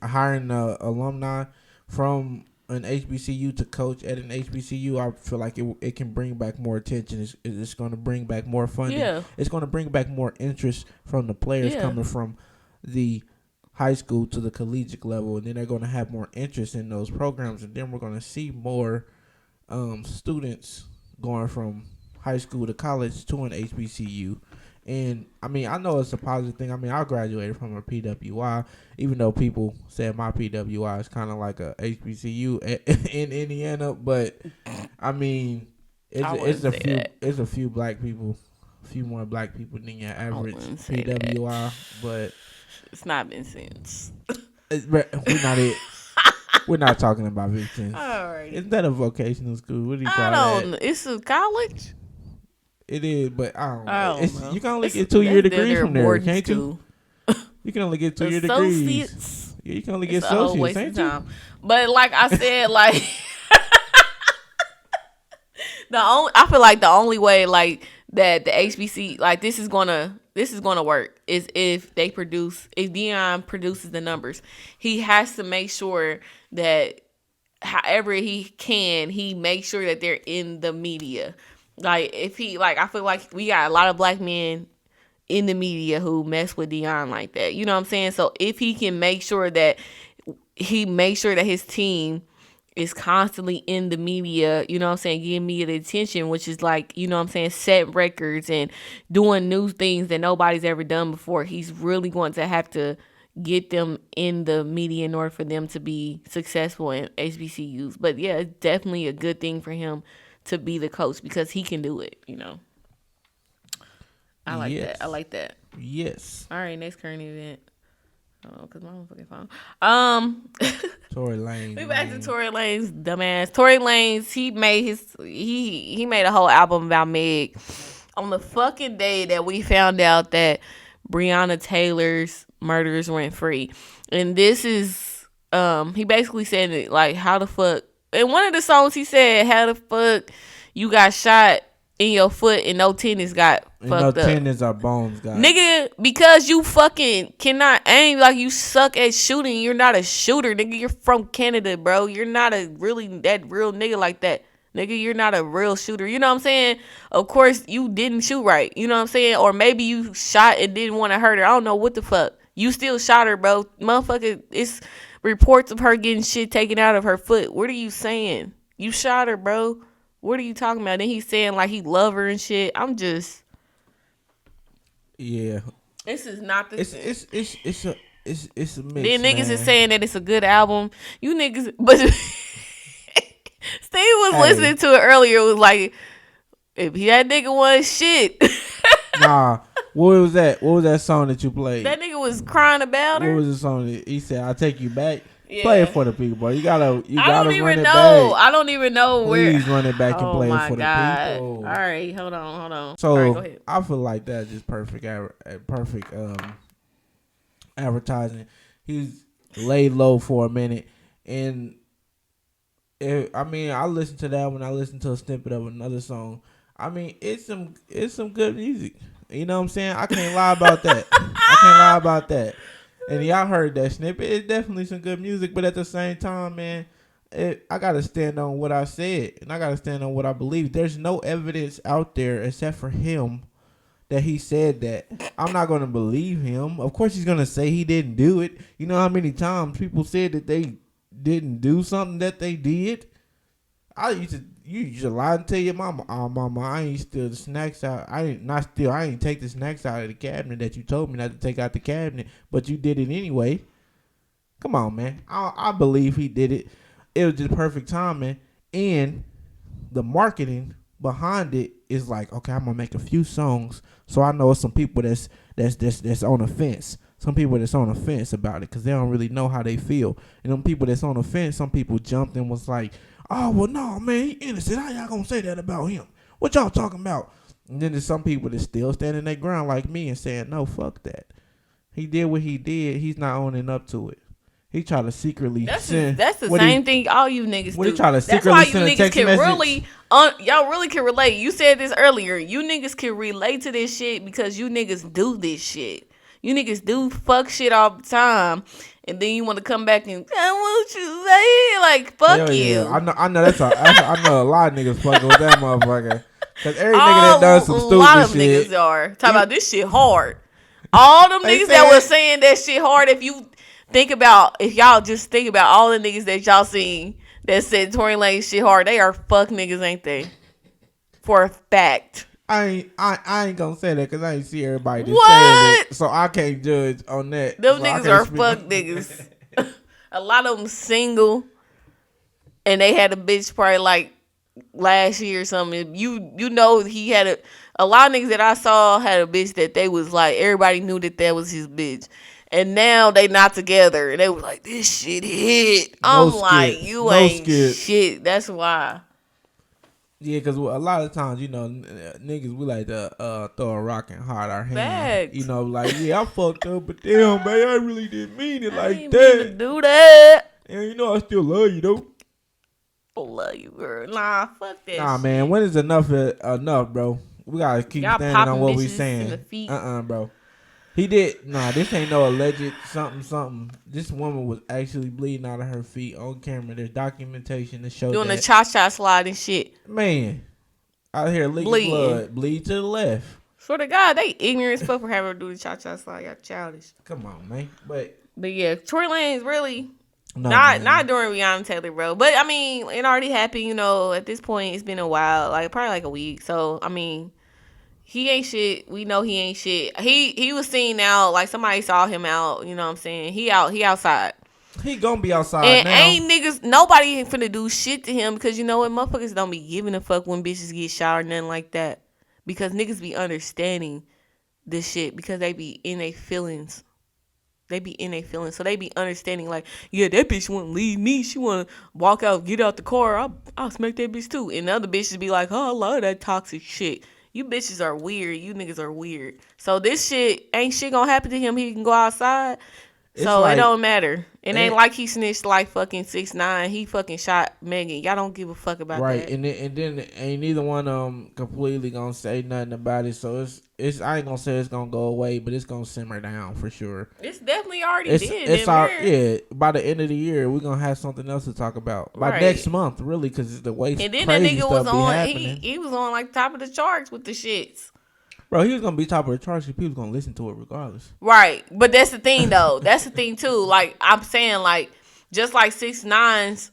hiring alumni from an HBCU to coach at an HBCU. I feel like it can bring back more attention. It's going to bring back more funding. Yeah. It's going to bring back more interest from the players coming from the high school to the collegiate level, and then they're going to have more interest in those programs, and then we're going to see more students going from high school to college to an HBCU. And I mean, I know it's a positive thing. I mean, I graduated from a PWI, even though people said my PWI is kind of like a HBCU in Indiana. But I mean, it's a few black people, a few more black people than your average PWI. But it's not Vincennes. We're not it. We're not talking about Vincennes. Alrighty. Isn't that a vocational school? What do you call that? I don't know. It's a college. It is, but I don't know. You can only get 2-year degrees from there, can't you? You can only get 2-year degrees. Yeah, you can only get associates, ain't you? But like I said, like I feel like the only way like that the HBC like this is gonna work is if Deion produces the numbers. He has to make sure that however he can, he makes sure that they're in the media. Like if he I feel like we got a lot of black men in the media who mess with Deion like that. You know what I'm saying? So if he can make sure that his team is constantly in the media, you know what I'm saying, giving media the attention, which is like, you know what I'm saying, set records and doing new things that nobody's ever done before, he's really going to have to get them in the media in order for them to be successful in HBCUs. But yeah, it's definitely a good thing for him to be the coach because he can do it, you know. I like that. Yes. All right, next current event. Oh, because my motherfucking phone. Tory Lanez. We back to Tory Lanez, dumbass. Tory Lanez, he made a whole album about Meg on the fucking day that we found out that Breonna Taylor's murderers went free. And this is, he basically said it, like, how the fuck, in one of the songs he said, how the fuck you got shot in your foot and no tendons got fucked up. No tendons or bones got. Nigga, because you fucking cannot aim, like you suck at shooting, you're not a shooter, nigga. You're from Canada, bro. You're not that real nigga like that. Nigga, you're not a real shooter. You know what I'm saying? Of course, you didn't shoot right. You know what I'm saying? Or maybe you shot and didn't want to hurt her. I don't know what the fuck. You still shot her, bro. Motherfucker, it's reports of her getting shit taken out of her foot. What are you saying? You shot her, bro. What are you talking about? Then he's saying like he love her and shit. I'm just... Yeah. This is not the... It's a mix, then niggas man. is saying that it's a good album. You niggas... But Steve was listening to it earlier. It was like... If that nigga was shit. Nah. What was that? What was that song that you played? That nigga was crying about her. What was the song that he said? "I'll take you back." Yeah. Play it for the people, boy. You gotta run it back. I don't even know where. Please run it back and Oh play my it for God. the people. All right, hold on. So all right, go ahead. I feel like that's just perfect, perfect advertising. He's laid low for a minute, and I listened to that when I listened to a snippet of another song. I mean, it's some good music. You know what I'm saying? I can't lie about that. And y'all heard that snippet. It's definitely some good music, but at the same time, man, I gotta stand on what I said, and I gotta stand on what I believe. There's no evidence out there except for him that he said that. I'm not gonna believe him. Of course, he's gonna say he didn't do it. You know how many times people said that they didn't do something that they did? You used to lie and tell your mama, "Oh, mama, I ain't steal the snacks out. I ain't take the snacks out of the cabinet that you told me not to take out the cabinet, but you did it anyway." Come on, man. I believe he did it. It was just perfect timing, and the marketing behind it is like, okay, I'm gonna make a few songs, so I know some people that's on the fence. Some people that's on the fence about it because they don't really know how they feel. And them people that's on the fence, some people jumped and was like, "Oh, well, no, man, he innocent. How y'all gonna say that about him? What y'all talking about?" And then there's some people that's still standing their ground like me and saying, "No, fuck that. He did what he did. He's not owning up to it. He tried to secretly send." That's the same thing all you niggas do. He tried to That's secretly why you send a niggas text can message. really, y'all really can relate. You said this earlier. You niggas can relate to this shit because you niggas do this shit. You niggas do fuck shit all the time. And then you want to come back and, "I want you say," like, fuck Hell you. yeah. I know I know a lot of niggas fucking with that motherfucker. Cause every nigga that does some stupid shit. A lot of niggas are talking about this shit hard. All them niggas that was saying that shit hard, if y'all just think about all the niggas that y'all seen that said Tory Lanez shit hard, they are fuck niggas, ain't they? For a fact. I ain't gonna say that because I ain't see everybody just saying it, so I can't judge on that. Them niggas are fuck niggas. A lot of them single, and they had a bitch probably like last year or something. You know he had a lot of niggas that I saw had a bitch that they was like, everybody knew that was his bitch. And now they not together. And they was like, this shit hit. I'm like, you ain't shit. That's why. Yeah, because a lot of times, you know, niggas, we like to throw a rock and hide our hand. Fact. You know, like, yeah, I fucked up, but damn, man, I really didn't mean it like I that. Mean to do that. And you know, I still love you, though. I love you, girl. Nah, fuck that Nah, shit. man, when is enough, bro? We got to keep standing on what we saying. Bro. He did. Nah, this ain't no alleged something. This woman was actually bleeding out of her feet on camera. There's documentation to show doing that. the cha-cha slide and shit. Man, out here leaking blood. Bleed to the left. Swear to God, they ignorant as fuck for having her do the cha-cha slide. Y'all childish. Come on, man. But yeah, Tory Lanez really not during Rihanna Taylor, bro. But I mean, it already happened. You know, at this point, it's been a while, like probably like a week. So I mean. He ain't shit. We know he ain't shit. He was seen out, like somebody saw him out, you know what I'm saying? He outside. He gonna be outside and now. Ain't niggas, nobody ain't finna do shit to him because you know what? Motherfuckers don't be giving a fuck when bitches get shot or nothing like that. Because niggas be understanding this shit because they be in their feelings. So they be understanding like, yeah, that bitch won't leave me. She wanna walk out, get out the car. I'll smack that bitch too. And the other bitches be like, oh, I love that toxic shit. You bitches are weird. You niggas are weird. So this shit ain't shit gonna happen to him. He can go outside. So like, it don't matter. It ain't like he snitched like fucking 6ix9ine. He fucking shot Megan. Y'all don't give a fuck about that. Right, and then ain't neither one completely gonna say nothing about it. So it's I ain't gonna say it's gonna go away, but it's gonna simmer down for sure. It's definitely already did. Yeah. By the end of the year, we're gonna have something else to talk about. By next month, really, because it's the way. And then that nigga was on. He was on like top of the charts with the shits. Bro, he was going to be top of the charts because people going to listen to it regardless. Right. But that's the thing, though. That's the thing, too. Like, I'm saying, like, just like 6ix9ine's,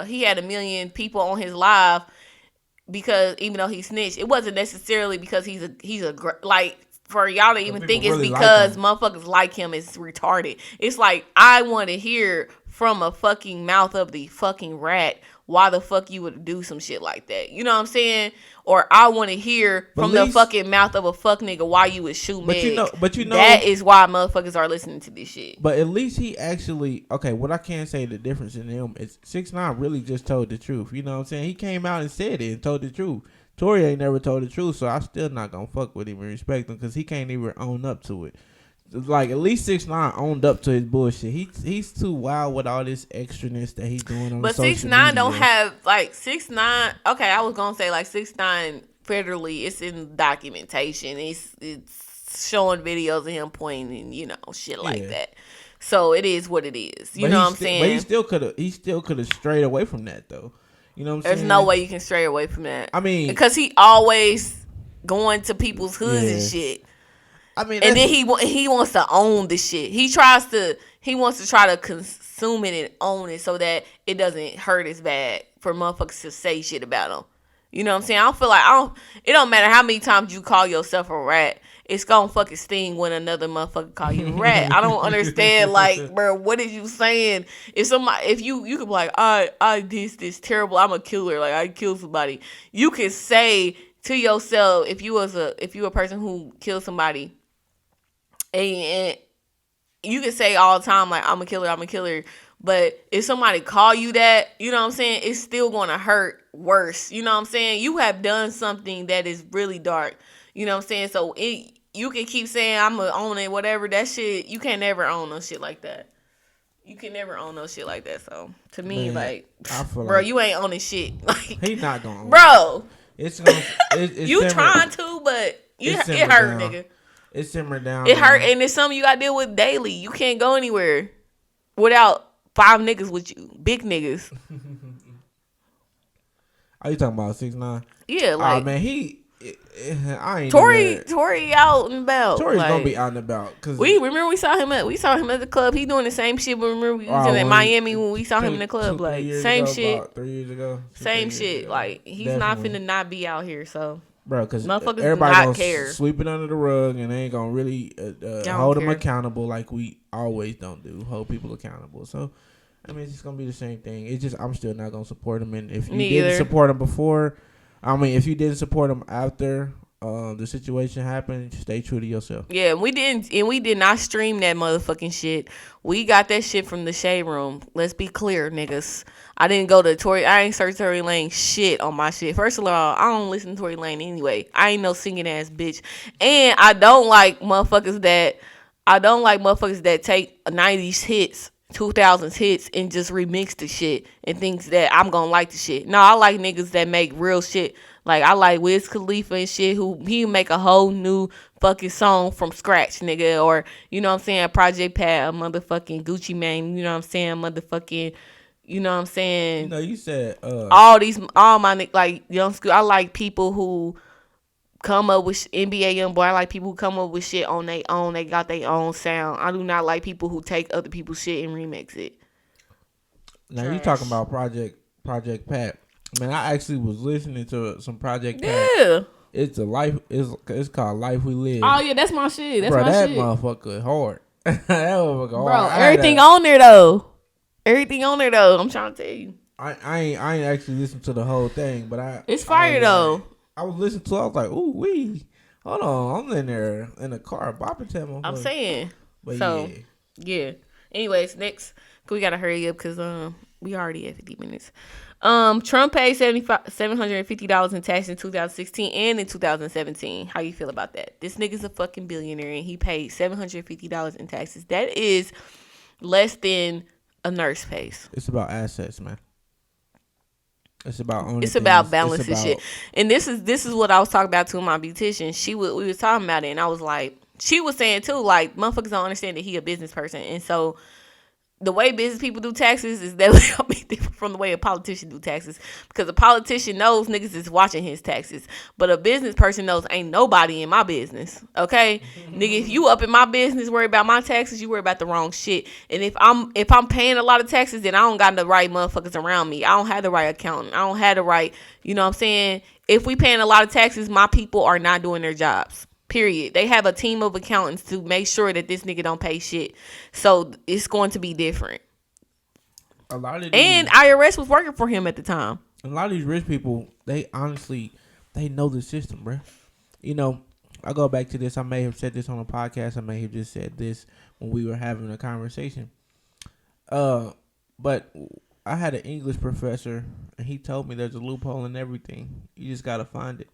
he had 1 million people on his live because even though he snitched, it wasn't necessarily because he's a like, for y'all to even think it's really because motherfuckers like him is retarded. It's like, I want to hear from a fucking mouth of the fucking rat why the fuck you would do some shit like that. You know what I'm saying? Or I want to hear from the fucking mouth of a fuck nigga why you would shoot Meg. But you know that is why motherfuckers are listening to this shit. But at least he actually, okay, what I can say the difference in him is 6ix9ine really just told the truth. You know what I'm saying? He came out and said it and told the truth. Tory ain't never told the truth, so I still not gonna fuck with him and respect him because he can't even own up to it. Like, at least 6ix9ine owned up to his bullshit. He's too wild with all this extraness that he's doing on social media. But 6ix9ine don't have, like, 6ix9ine, okay, I was gonna say, like, 6ix9ine federally, it's in documentation. It's showing videos of him pointing, you know, shit like that. So it is what it is. You know what I'm saying? But he still could have strayed away from that, though. You know what I'm saying? There's no way you can stray away from that. I mean, because he always going to people's hoods and shit. I mean, and then he wants to own the shit. He wants to try to consume it and own it so that it doesn't hurt as bad for motherfuckers to say shit about him. You know what I'm saying? I don't feel like it don't matter how many times you call yourself a rat. It's gonna fucking sting when another motherfucker call you a rat. I don't understand, like, bro, what is you saying? If you could be like, I did this terrible, I'm a killer, like I killed somebody. You can say to yourself, if you a person who killed somebody, and you can say all the time, like, I'm a killer. But if somebody call you that, you know what I'm saying, it's still going to hurt worse. You know what I'm saying? You have done something that is really dark. You know what I'm saying? So you can keep saying, I'm going to own it, whatever. That shit, you can never own no shit like that. You can never own no shit like that. So, to me, like, bro, you ain't owning shit. Like, he's not going to own bro, it. It's you trying to, but it hurt, nigga. It simmered down. It hurt, and it's something you got to deal with daily. You can't go anywhere without 5 niggas with you. Big niggas. Are you talking about 6ix9ine? Yeah, like, man, I ain't Tory out and about. Tory's like, gonna be out and about because we saw him at the club. He doing the same shit. But remember we was in Miami when we saw him in the club. Like, same shit. About 3 years ago. Same shit. Like, he's not finna not be out here. So, bro, because motherfuckers everybody do not gonna care. Sweep it under the rug and they ain't gonna really hold them accountable like we always don't do. Hold people accountable. So, I mean, it's just gonna be the same thing. It's just I'm still not gonna support him. And if you didn't support him before, I mean, if you didn't support him after the situation happened, stay true to yourself. Yeah, we did not stream that motherfucking shit. We got that shit from the Shade Room. Let's be clear, niggas. I didn't go to Tory. I ain't search Tory Lane shit on my shit. First of all, I don't listen to Tory Lane anyway. I ain't no singing ass bitch. And I don't like motherfuckers that take 90s hits, 2000s hits, and just remix the shit and thinks that I'm gonna like the shit. No, I like niggas that make real shit. Like, I like Wiz Khalifa and shit, who he make a whole new fucking song from scratch, nigga. Or, you know what I'm saying, Project Pat, a motherfucking Gucci Mane, you know what I'm saying, motherfucking, you know what I'm saying. You know, you said all my, like, young school. I like people who come up with NBA Youngboy. I like people who come up with shit on their own. They got their own sound. I do not like people who take other people's shit and remix it. Now, you talking about Project Pat. Man, I actually was listening to some Project Pat. Yeah. It's called Life We Live. Oh, yeah, that's my shit. That's bro, my that shit. motherfucker hard. That motherfucker hard. Bro, everything on there, though. I'm trying to tell you. I ain't actually listened to the whole thing, but it's fire, though. I was listening to it. I was like, ooh, wee. Hold on. I'm in there in the car bopping to him. I'm saying. But so, yeah. Anyways, next. We got to hurry up because we already at 50 minutes. Trump paid $750 in tax in 2016 and in 2017. How you feel about that? This nigga's a fucking billionaire and he paid $750 in taxes. That is less than a nurse pays. It's about assets, man. It's about owning It's about balancing shit. And this is what I was talking about to my beautician. We was talking about it and I was like, she was saying too, like, motherfuckers don't understand that he a business person. And so the way business people do taxes is definitely gonna be different from the way a politician do taxes. Because a politician knows niggas is watching his taxes. But a business person knows ain't nobody in my business. Okay? Nigga, if you up in my business, worry about my taxes, you worry about the wrong shit. And if I'm paying a lot of taxes, then I don't got the right motherfuckers around me. I don't have the right accountant. I don't have the right, you know what I'm saying? If we paying a lot of taxes, my people are not doing their jobs. Period. They have a team of accountants to make sure that this nigga don't pay shit. So it's going to be different. a lot of these, and IRS was working for him at the time. A lot of these rich people, they honestly, they know the system, bro. You know, I go back to this. I may have said this on a podcast. I may have just said this when we were having a conversation. But I had an English professor, and he told me there's a loophole in everything. You just gotta find it.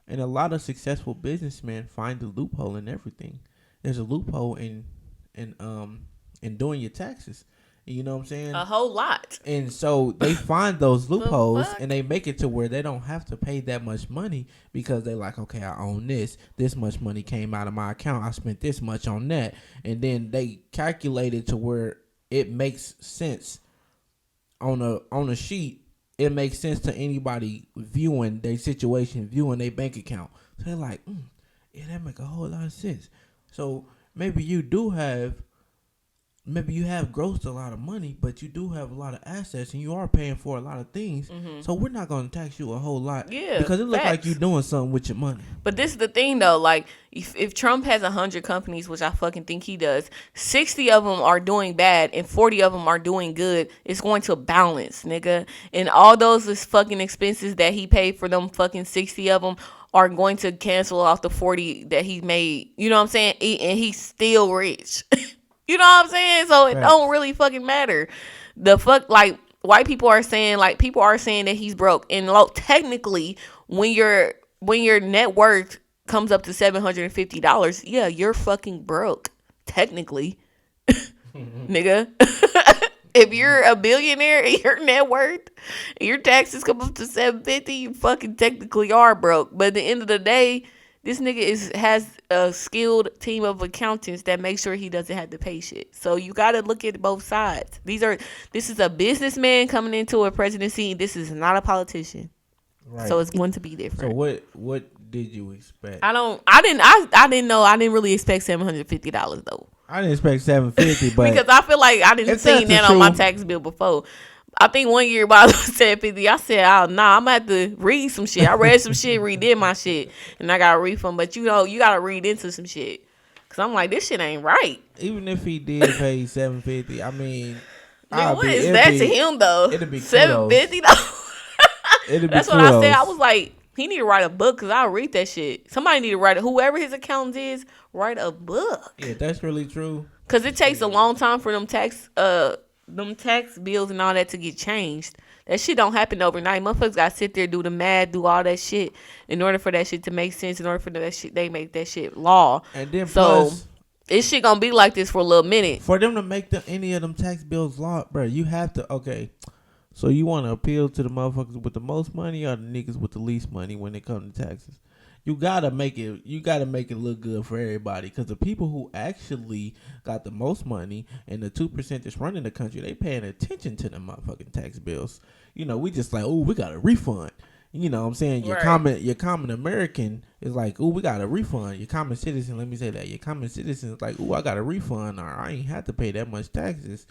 And a lot of successful businessmen find the loophole in everything. There's a loophole in doing your taxes. You know what I'm saying? A whole lot. And so they find those loopholes and they make it to where they don't have to pay that much money because they're like, okay, I own this. This much money came out of my account. I spent this much on that. And then they calculate it to where it makes sense on a sheet. It makes sense to anybody viewing their situation, viewing their bank account. So they're like, yeah, that make a whole lot of sense. So maybe you have grossed a lot of money, but you do have a lot of assets, and you are paying for a lot of things. Mm-hmm. So we're not going to tax you a whole lot, because it looks like you're doing something with your money. But this is the thing, though. Like, if Trump has 100 companies, which I fucking think he does, 60 of them are doing bad, and 40 of them are doing good. It's going to balance, nigga. And all those fucking expenses that he paid for them fucking 60 of them are going to cancel off the 40 that he made. You know what I'm saying? And he's still rich. You know what I'm saying? So it don't really fucking matter. The fuck, like, white people are saying, like, people are saying that he's broke. And technically, when your net worth comes up to $750, yeah, you're fucking broke. Technically. Nigga. If you're a billionaire and your net worth, your taxes come up to $750, you fucking technically are broke. But at the end of the day, this nigga has a skilled team of accountants that make sure he doesn't have to pay shit. So you got to look at both sides. This is a businessman coming into a presidency. This is not a politician. Right. So it's going to be different. So what did you expect? I didn't know. I didn't really expect $750 though. I didn't expect $750, but because I feel like I didn't see that on my tax bill before. I think one year while I was $750, I said, "Oh nah, I'm gonna have to read some shit." I read some shit, redid my shit, and I got a refund. But you know, you gotta read into some shit, cause I'm like, this shit ain't right. Even if he did pay $750, I mean, what is that to him though? It'd be $750. That's what I said. I was like, he need to write a book, cause I'll read that shit. Somebody need to write whoever his accountant is, write a book. Yeah, that's really true. Cause it takes a long time for them tax bills and all that to get changed. That shit don't happen overnight. Motherfuckers gotta sit there, do the math, do all that shit in order for that shit to make sense. In order for that shit, they make that shit law. And then plus, this shit gonna be like this for a little minute. For them to make any of them tax bills law, bro, you have to. Okay, so you want to appeal to the motherfuckers with the most money or the niggas with the least money when it comes to taxes? You gotta make it. You gotta make it look good for everybody, because the people who actually got the most money and the 2% that's running the country, they paying attention to the motherfucking tax bills. You know, we just like, oh, we got a refund. You know what I'm saying? Your common American is like, oh, we got a refund. Your common citizen, let me say that. Your common citizen is like, oh, I got a refund, or I ain't have to pay that much taxes.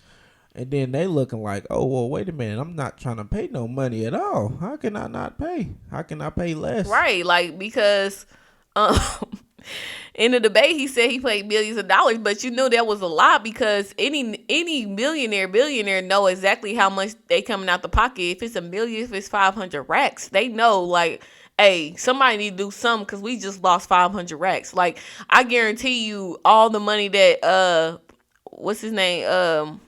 And then they looking like, oh, well, wait a minute. I'm not trying to pay no money at all. How can I not pay? How can I pay less? Right, like, because in the debate, he said he paid millions of dollars, but you know that was a lot, because any billionaire know exactly how much they coming out the pocket. If it's $1 million, if it's 500 racks, they know, like, hey, somebody need to do something, because we just lost 500 racks. Like, I guarantee you all the money that, what's his name,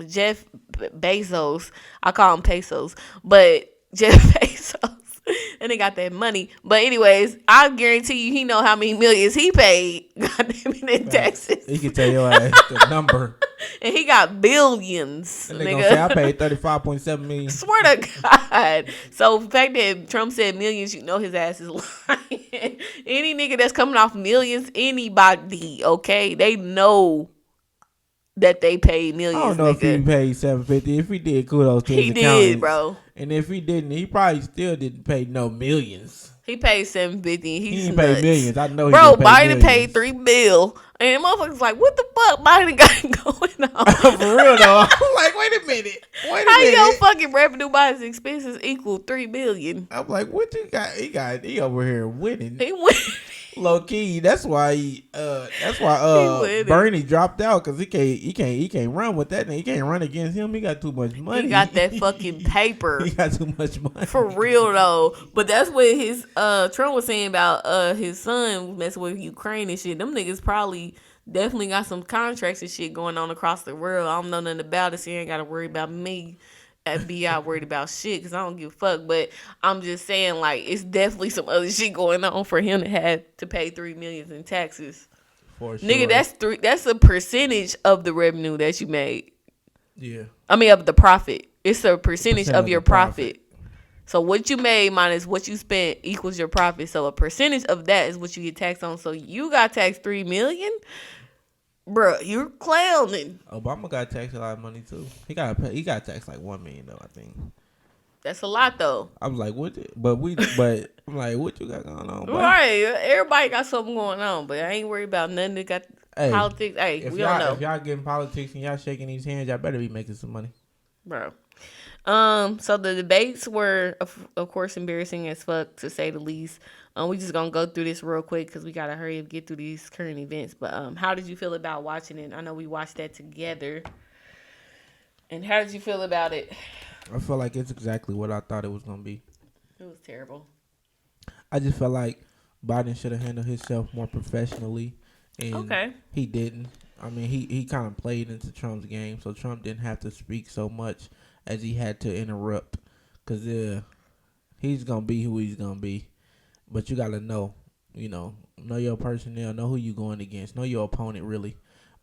Jeff Bezos, I call him Pesos, but Jeff Bezos, and they got that money. But anyways, I guarantee you he know how many millions he paid, goddamn it, in taxes. He can tell your ass the number. And he got billions, and they gonna say, I paid $35.7 million. Swear to God. So the fact that Trump said millions, you know his ass is lying. Any nigga that's coming off millions, anybody, okay, they know that they paid millions. I don't know if he paid $750. If he did, kudos to his accountants. He did, bro. And if he didn't, he probably still didn't pay no millions. He paid $750. He didn't pay millions. I know. Bro, Biden paid $3 billion, and motherfuckers like, what the fuck Biden got going on? For real though, I'm like, wait a minute. How your fucking revenue by his expenses equal $3 billion? I'm like, what you got? He over here winning. He winning. Low key, that's why He Bernie dropped out because he can't run with that. He can't run against him. He got too much money. He got that fucking paper. He got too much money. For real though. But that's what his Trump was saying about his son messing with Ukraine and shit. Them niggas probably definitely got some contracts and shit going on across the world. I don't know nothing about it, so you ain't gotta worry about me. FBI worried about shit because I don't give a fuck. But I'm just saying, like, it's definitely some other shit going on for him to have to pay $3 million in taxes. For sure. Nigga, that's a percentage of the revenue that you made. Yeah. I mean, of the profit. It's a percentage of your profit. So what you made minus what you spent equals your profit. So a percentage of that is what you get taxed on. So you got taxed $3 million, bro. You're clowning. Obama got taxed a lot of money too. He got taxed like $1 million though. I think that's a lot though. I was like, what? But I'm like, what you got going on? Boy? Right. Everybody got something going on, but I ain't worried about nothing that got politics. Hey, we don't know. If y'all getting politics and y'all shaking these hands, y'all better be making some money, bro. So the debates were, of course, embarrassing as fuck, to say the least. We just gonna go through this real quick because we gotta hurry up, get through these current events. But how did you feel about watching it? I know we watched that together. And how did you feel about it? I feel like it's exactly what I thought it was gonna be. It was terrible. I just felt like Biden should have handled himself more professionally, and he didn't. I mean, he kind of played into Trump's game, so Trump didn't have to speak so much as he had to interrupt, because he's going to be who he's going to be. But you got to know your personnel, know who you going against, know your opponent, really.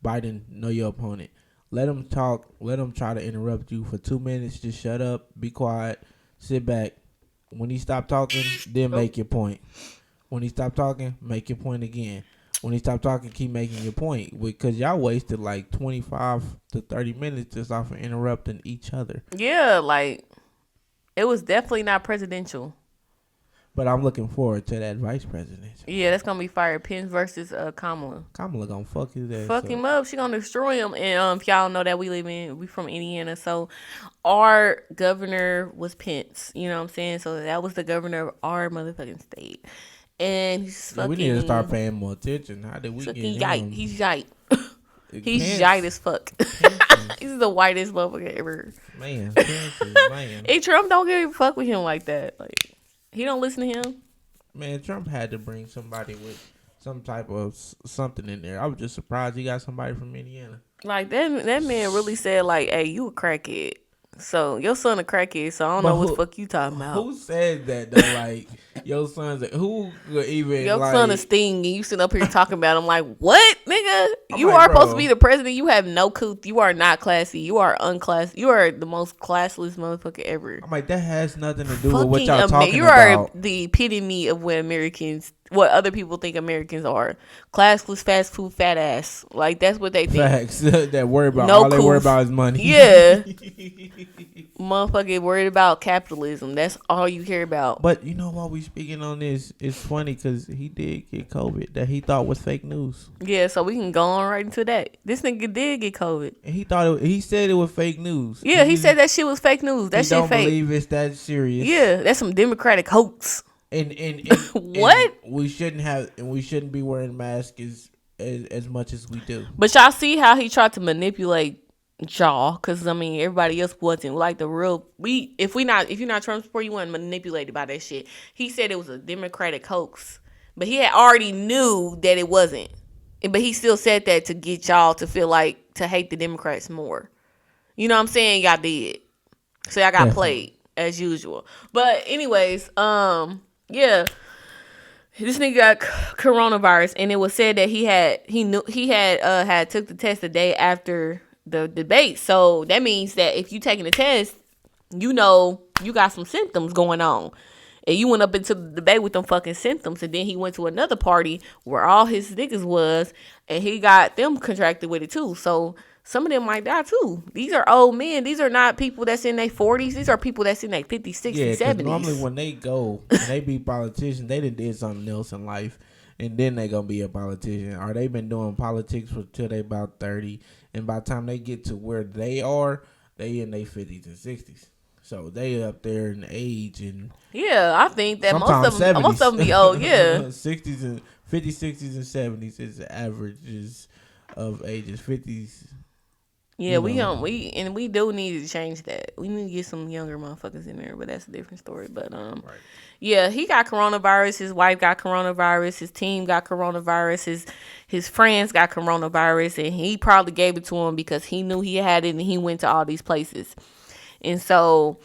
Biden, know your opponent. Let him talk, let him try to interrupt you for 2 minutes, just shut up, be quiet, sit back. When he stop talking, then make your point. When he stop talking, make your point again. When he stop talking, keep making your point. Because y'all wasted like 25 to 30 minutes just off of interrupting each other. Yeah, like, it was definitely not presidential. But I'm looking forward to that vice president. Yeah, that's going to be fire. Pence versus Kamala. Kamala going to fuck his ass Fuck him up. She going to destroy him. And if y'all know that we from Indiana. So our governor was Pence. You know what I'm saying? So that was the governor of our motherfucking state. And he's fucking... we need to start paying more attention. How did we get him? He's yite. He's yite as fuck. He's the whitest motherfucker ever. Man. Hey, Trump don't give a fuck with him like that. Like, he don't listen to him. Man, Trump had to bring somebody with some type of something in there. I was just surprised he got somebody from Indiana. Like, that man really said, like, hey, you a crackhead. So, your son a crackhead, so I don't know what the fuck you talking about. Who said that, though? Like, your son's... Who even, your like... son is Sting, and you sitting up here talking about him like, what, nigga? You like, are supposed to be the president. You have no couth. You are not classy. You are unclassy. You are the most classless motherfucker ever. I'm like, that has nothing to do with what y'all talking you about. You are the epitome of what other people think Americans are. Classless, fast food, fat ass. Like, that's what they think. Facts. That worry about, all they worry about is money. Yeah. Motherfucker worried about capitalism. That's all you care about. But you know why we speaking on this? It's funny because he did get COVID that he thought was fake news. Yeah, so we can go on right into that. This nigga did get COVID. And he said it was fake news. Yeah, he said that shit was fake news. That shit fake. Don't believe it's that serious. Yeah, that's some Democratic hoax. And what? And we shouldn't be wearing masks as much as we do. But y'all see how he tried to manipulate y'all, because I mean everybody else wasn't like the real. If you're not Trump supporter, you weren't manipulated by that shit. He said it was a Democratic hoax, but he had already knew that it wasn't. But he still said that to get y'all to feel like to hate the Democrats more. You know what I'm saying? Y'all did. So y'all got played as usual. But anyways, yeah. This nigga got coronavirus, and it was said that he had took the test the day after the debate. So that means that if you taking the test, you know you got some symptoms going on. And you went up into the debate with them fucking symptoms, and then he went to another party where all his niggas was, and he got them contracted with it too. So some of them might die too. These are old men. These are not people that's in their 40s. These are people that's in their 50s, 60s, 70s. Normally when they be politicians, they did something else in life, and then they gonna be a politician. Or they been doing politics till they about 30, and by the time they get to where they are, they in their 50s and 60s. So they up there in age and Yeah, I think that sometimes most 70s. of them be old. Yeah, 60s and 50s, 60s and 70s is the averages of ages. 50s, yeah. you We know. don't. We do need to change that. We need to get some younger motherfuckers in there, but that's a different story. But Right. yeah, he got coronavirus. His wife got coronavirus. His team got coronavirus. His friends got coronavirus, and he probably gave it to him because he knew he had it, and he went to all these places. And so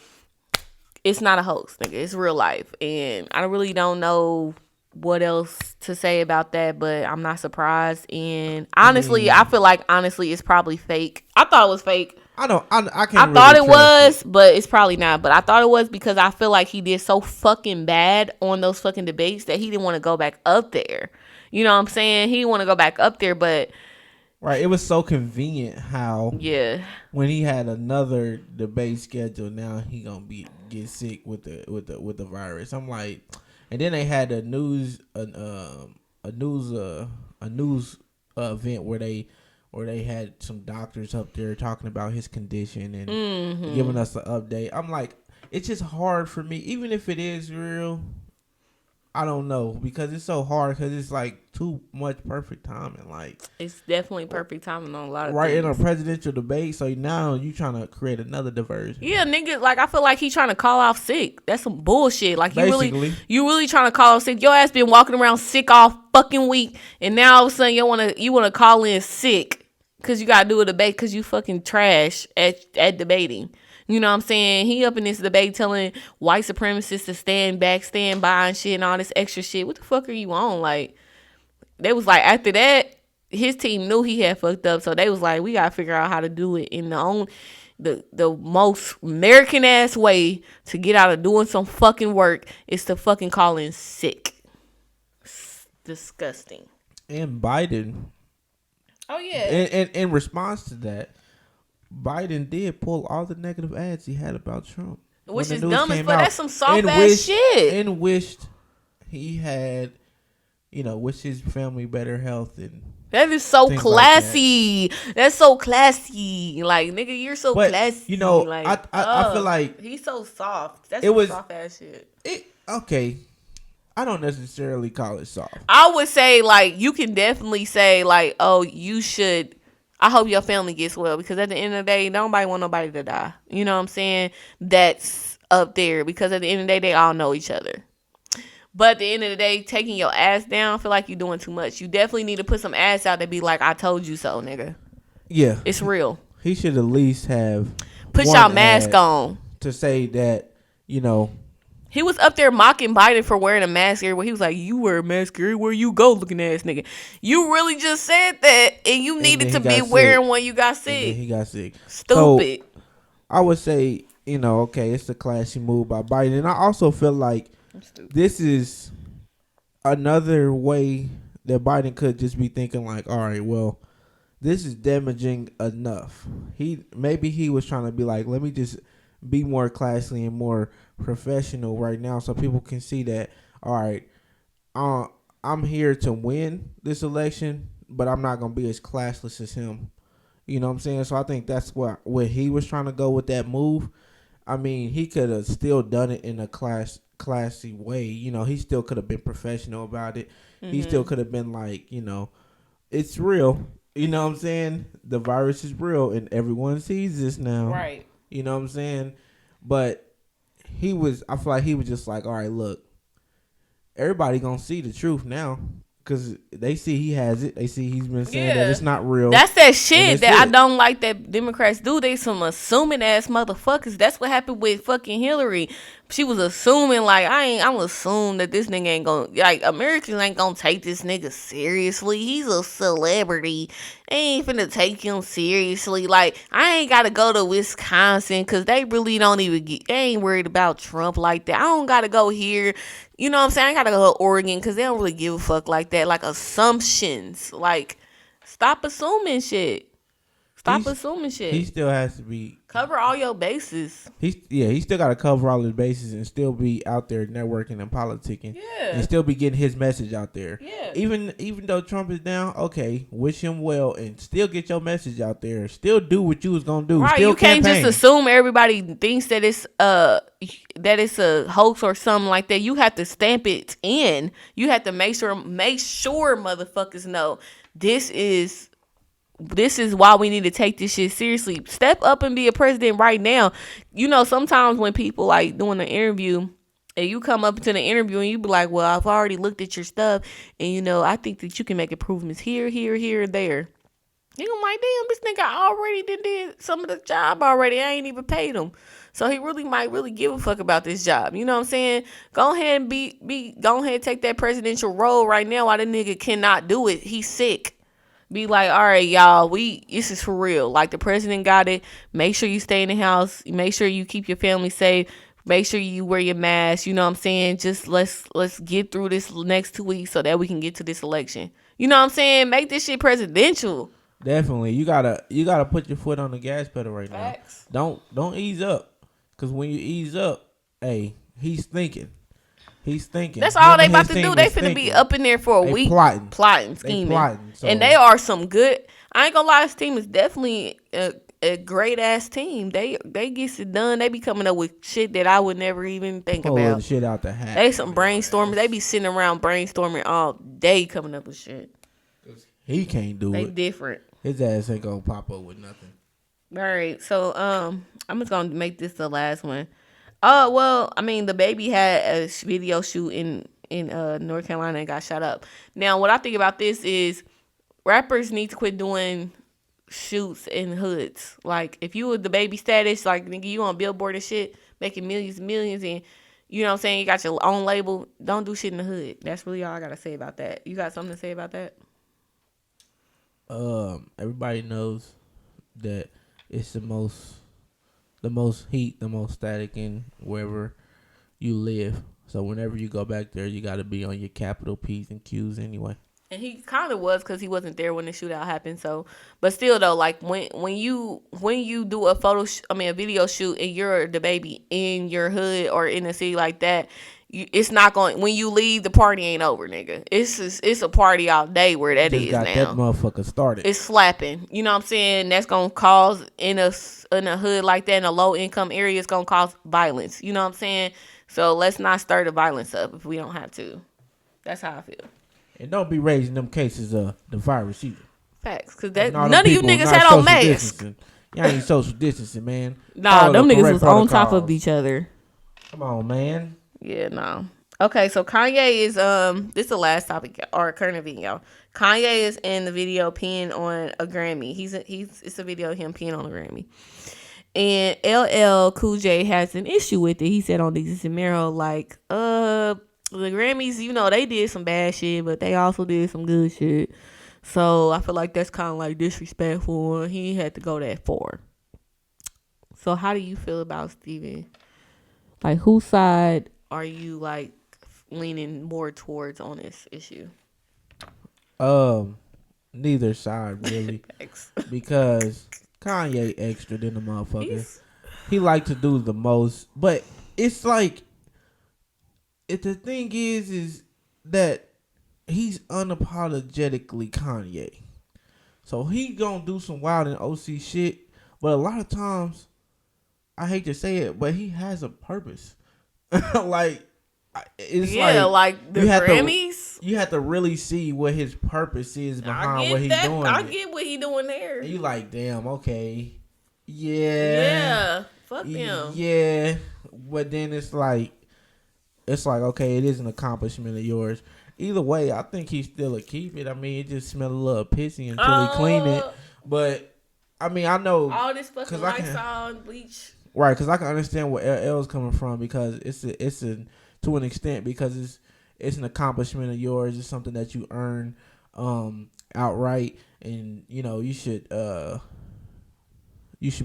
it's not a hoax, nigga. It's real life, and I really don't know what else to say about that. But I'm not surprised. And honestly, I feel like it's probably fake. I thought it was fake. I don't. I I can't thought really it trust was, but it's probably not. But I thought it was because I feel like he did so fucking bad on those fucking debates that he didn't want to go back up there. You know what I'm saying? He didn't want to go back up there, but Right. It was so convenient how yeah, when he had another debate scheduled, now he gonna get sick with the virus. I'm like, and then they had a news event where they had some doctors up there talking about his condition and giving us an update. I'm like, it's just hard for me, even if it is real. I don't know because it's so hard because it's like too much perfect timing. Like it's definitely perfect timing on a lot of right things. in a presidential debate, so now you trying to create another diversion. Yeah, nigga, like I feel like he trying to call off sick. That's some bullshit. Like Basically. you really trying to call off sick. Your ass been walking around sick all fucking week, and now all of a sudden you wanna call in sick because you gotta do a debate because you fucking trash at debating. You know what I'm saying? He up in this debate telling white supremacists to stand back, stand by and shit and all this extra shit. What the fuck are you on? Like, they was like, after that, his team knew he had fucked up. So they was like, we gotta figure out how to do it in the most American ass way to get out of doing some fucking work is to fucking call in sick. It's disgusting. And Biden, Oh yeah. in response to that, Biden did pull all the negative ads he had about Trump. Which when is the news dumb as came fuck. out, That's some soft and ass shit. And wished he had, wished his family better health and That is so things classy. That's so classy. Like, nigga, you're so But, classy. like, Like, I feel like he's so soft. That's it was soft ass shit. okay. I don't necessarily call it soft. I would say, like, you can definitely say, like, oh, you should. I hope your family gets well because at the end of the day, nobody want nobody to die. You know what I'm saying? That's up there because at the end of the day, they all know each other. But at the end of the day, taking your ass down, I feel like you're doing too much. You definitely need to put some ass out that be like, I told you so, nigga. Yeah. It's real. He should at least have put y'all mask on to say that, He was up there mocking Biden for wearing a mask everywhere. He was like, you wear a mask everywhere you go, looking ass nigga. You really just said that, and you needed to be wearing one you got sick. And then he got sick. Stupid. So, I would say, okay, it's a classy move by Biden. And I also feel like this is another way that Biden could just be thinking like, all right, well, this is damaging enough. Maybe he was trying to be like, let me just be more classy and more professional right now so people can see that, all right, I'm here to win this election, but I'm not going to be as classless as him. You know what I'm saying? So I think that's what he was trying to go with that move. I mean, he could have still done it in a classy way. He still could have been professional about it. Mm-hmm. He still could have been like, it's real. You know what I'm saying? The virus is real and everyone sees this now. Right. You know what I'm saying? But I feel like he was just like, all right, look, everybody gonna see the truth now. Because they see he has it. They see he's been saying that it's not real. That's that shit that I don't like that Democrats do. They some assuming ass motherfuckers. That's what happened with fucking Hillary. She was assuming, like, I'm assuming that this nigga ain't gonna, like, Americans ain't gonna take this nigga seriously. He's a celebrity. They ain't finna take him seriously. Like, I ain't gotta go to Wisconsin because they really don't even they ain't worried about Trump like that. I don't gotta go here. You know what I'm saying? I gotta go to Oregon because they don't really give a fuck like that. Like, assumptions. Like, stop assuming shit. Stop assuming shit. He still has to be cover all your bases. He still got to cover all his bases and still be out there networking and politicking. Yeah. And still be getting his message out there. Yeah. Even though Trump is down, okay, wish him well and still get your message out there. Still do what you was gonna do. Right. Still you can't campaign. just assume everybody thinks that it's a hoax or something like that. You have to stamp it in. You have to make sure motherfuckers know this is why we need to take this shit seriously. Step up and be a president right now. You know, sometimes when people like doing an interview and you come up to the interview and you be like, well, I've already looked at your stuff and, you know, I think that you can make improvements here, and there. You like, damn, this nigga already did some of the job already. I ain't even paid him. So he might really give a fuck about this job. You know what I'm saying? Go ahead and go ahead and take that presidential role right now while the nigga cannot do it. He's sick. Be like, all right, y'all, this is for real. Like, the president got it. Make sure you stay in the house. Make sure you keep your family safe. Make sure you wear your mask. You know what I'm saying? Just let's get through this next 2 weeks so that we can get to this election. You know what I'm saying? Make this shit presidential. Definitely. You gotta put your foot on the gas pedal right now. Facts. Don't ease up. Cause when you ease up, hey, he's thinking. That's all they about to do. They finna be up in there for a week. Plotting, scheming. And they are some good. I ain't gonna lie, this team is definitely a great ass team. They get it done. They be coming up with shit that I would never even think about. Shit out the hat. They some brainstormers. They be sitting around brainstorming all day coming up with shit. He can't do it. They different. His ass ain't gonna pop up with nothing. All right, so I'm just gonna make this the last one. Oh, well, I mean, the baby had a video shoot in North Carolina and got shot up. Now, what I think about this is rappers need to quit doing shoots in hoods. Like, if you were the baby status, like, nigga, you on Billboard and shit, making millions and millions, and you know what I'm saying, you got your own label, don't do shit in the hood. That's really all I gotta say about that. You got something to say about that? Everybody knows that it's the most heat, the most static in wherever you live. So whenever you go back there, you got to be on your capital P's and Q's anyway. And he kind of was, because he wasn't there when the shootout happened. So, but still though, like when you do a video shoot and you're the baby in your hood or in a city like that, it's not going. When you leave, the party ain't over, nigga. It's a party all day where that is now. That motherfucker started. It's slapping. You know what I'm saying? That's gonna cause in a hood like that, in a low income area, it's gonna cause violence. You know what I'm saying? So let's not stir the violence up if we don't have to. That's how I feel. And don't be raising them cases of the virus either. Facts, because none of you niggas had on masks. Y'all ain't social distancing, man. Nah, them niggas was on top of each other. Come on, man. Yeah, no. Okay, so Kanye is this is the last topic or current event, y'all. Kanye is in the video peeing on a Grammy. It's a video of him peeing on a Grammy. And LL Cool J has an issue with it. He said on Desus and Mero, like, the Grammys, you know, they did some bad shit, but they also did some good shit. So I feel like that's kind of like disrespectful. He had to go that far. So how do you feel about Steven? Like, whose side are you like leaning more towards on this issue? Neither side really. Because Kanye extra than the motherfucker. He like to do the most, but it's like, the thing is that he's unapologetically Kanye. So he gonna do some wild and OC shit, but a lot of times, I hate to say it, but he has a purpose. Like, it's like the Grammys. You have to really see what his purpose is behind what he's doing. I get what he's doing there. You like, damn, okay, yeah, fuck them. Yeah, but then it's like, okay, it is an accomplishment of yours. Either way, I think he's still a keep it. I mean, it just smelled a little pissy until he clean it. But I mean, I know all this fucking Lysol and bleach. Right, because I can understand where LL is coming from, because it's to an extent, because it's an accomplishment of yours. It's something that you earn outright, and you know you should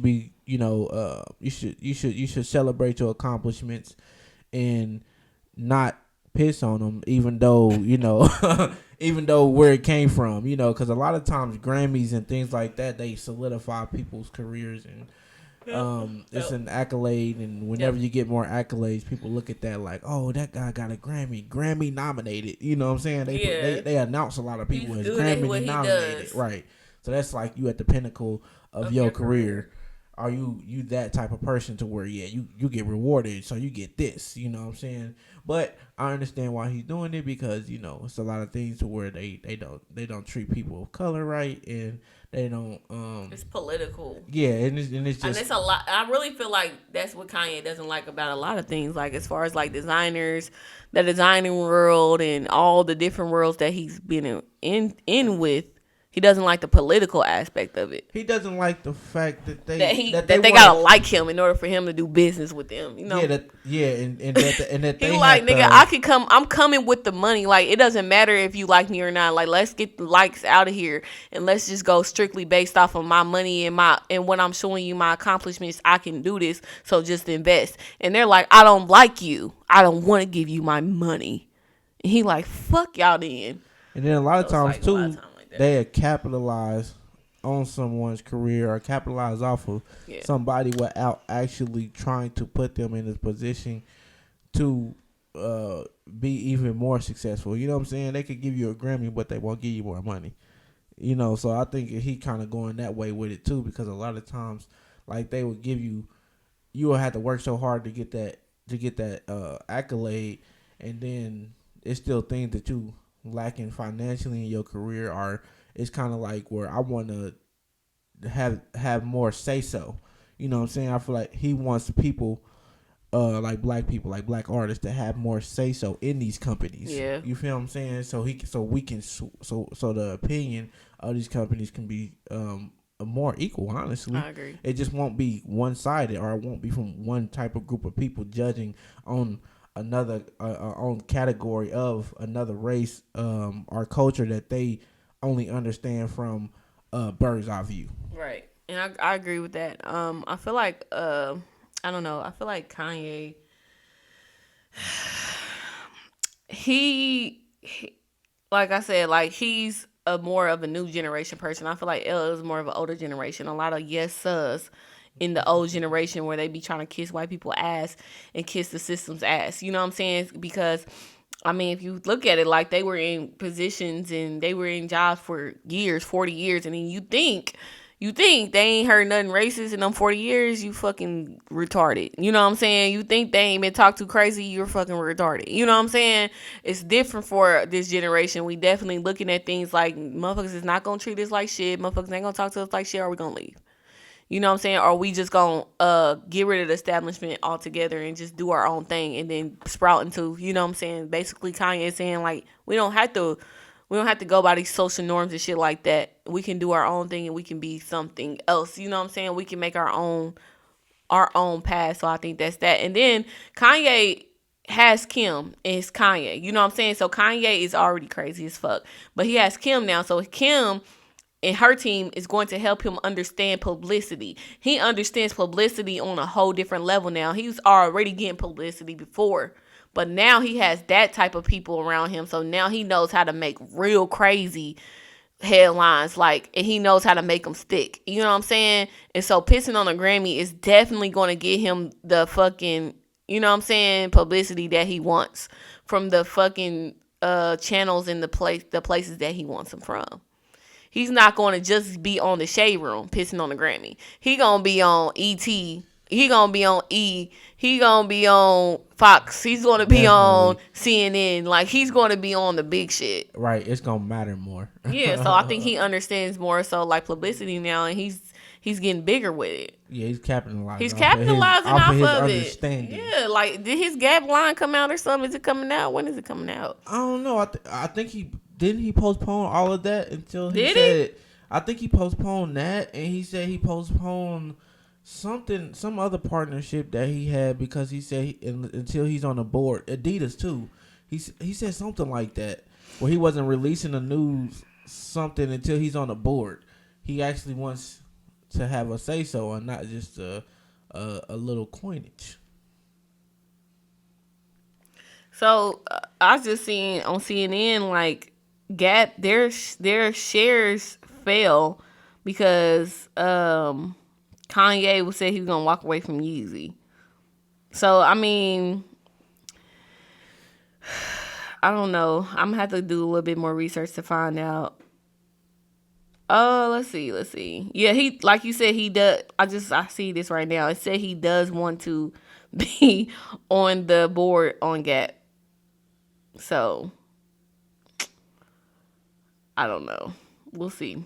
be, you know, you should celebrate your accomplishments and not piss on them, even though, you know, even though where it came from, you know, because a lot of times Grammys and things like that, they solidify people's careers, and it's an accolade. And whenever you get more accolades, people look at that like, oh, that guy got a Grammy nominated. You know what I'm saying? They announce a lot of people as Grammy nominated, right? So that's like you at the pinnacle of your career. Are you that type of person to where you get rewarded, so you get this, you know what I'm saying? But I understand why he's doing it, because you know it's a lot of things to where they don't treat people of color right, and they don't it's political. Yeah, and it's just, and it's a lot. I really feel like that's what Kanye doesn't like about a lot of things, like as far as like designers, the designing world, and all the different worlds that he's been in with. He doesn't like the political aspect of it. He doesn't like the fact that they gotta like him in order for him to do business with them. You know? And that he like, nigga, I'm coming with the money. Like, it doesn't matter if you like me or not. Like, let's get the likes out of here and let's just go strictly based off of my money and what I'm showing you, my accomplishments. I can do this, so just invest. And they're like, I don't like you. I don't want to give you my money. And he like, fuck y'all then. And then a lot of times too, they capitalize on someone's career or capitalize off of somebody without actually trying to put them in a position to be even more successful. You know what I'm saying? They could give you a Grammy, but they won't give you more money. You know, so I think he kind of going that way with it too, because a lot of times, like, they would give you will have to work so hard to get that accolade, and then it's still things that you lacking financially in your career, or it's kind of like where I want to have more say so. You know what I'm saying? I feel like he wants people like black people, like black artists, to have more say so in these companies. Yeah. You feel what I'm saying? So the opinion of these companies can be more equal, honestly. I agree. It just won't be one sided, or it won't be from one type of group of people judging on another own category of another race or culture that they only understand from bird's eye view. Right. And I agree with that. I feel like I don't know. I feel like Kanye he like I said, like, he's a more of a new generation person. I feel like L is more of an older generation. A lot of yes sirs in the old generation where they be trying to kiss white people ass and kiss the system's ass. You know what I'm saying? Because, I mean, if you look at it, like, they were in positions and they were in jobs for years, 40 years, and then you think they ain't heard nothing racist in them 40 years, you fucking retarded. You know what I'm saying? You think they ain't been talked to crazy, you're fucking retarded. You know what I'm saying? It's different for this generation. We definitely looking at things like, motherfuckers is not gonna treat us like shit. Motherfuckers ain't gonna talk to us like shit, or we gonna leave. You know what I'm saying? Or we just gonna get rid of the establishment altogether and just do our own thing and then sprout into, you know what I'm saying? Basically, Kanye is saying, like, we don't have to go by these social norms and shit like that. We can do our own thing and we can be something else. You know what I'm saying? We can make our own path. So I think that's that. And then Kanye has Kim and it's Kanye. You know what I'm saying? So Kanye is already crazy as fuck. But he has Kim now. So Kim and her team is going to help him understand publicity. He understands publicity on a whole different level now. He was already getting publicity before, but now he has that type of people around him. So now he knows how to make real crazy headlines, like, and he knows how to make them stick. You know what I'm saying? And so pissing on a Grammy is definitely going to get him the fucking, you know what I'm saying, publicity that he wants from the fucking channels and the places that he wants them from. He's not going to just be on the Shade Room pissing on the Grammy. He going to be on E.T. He going to be on E. He going to be on Fox. He's going to be on CNN. Like, he's going to be on the big shit. Right. It's going to matter more. Yeah, so I think he understands more so, like, publicity now, and he's getting bigger with it. Yeah, he's capitalizing. He's capitalizing off of it. Understanding. Yeah, like, did his Gap line come out or something? Is it coming out? When is it coming out? I don't know. I think he... Didn't he postpone all of that until he Did said? I think he postponed that, and he said he postponed some other partnership that he had because he said until he's on the board. Adidas too. He said something like that where he wasn't releasing the news something until he's on the board. He actually wants to have a say so and not just a little coinage. So I just seen on CNN, like, Gap, their shares fell because Kanye was said he was gonna walk away from Yeezy. So I mean, I don't know. I'm gonna have to do a little bit more research to find out. Oh, let's see. Yeah, he, like you said, he does. I see this right now. It said he does want to be on the board on Gap. So I don't know. We'll see.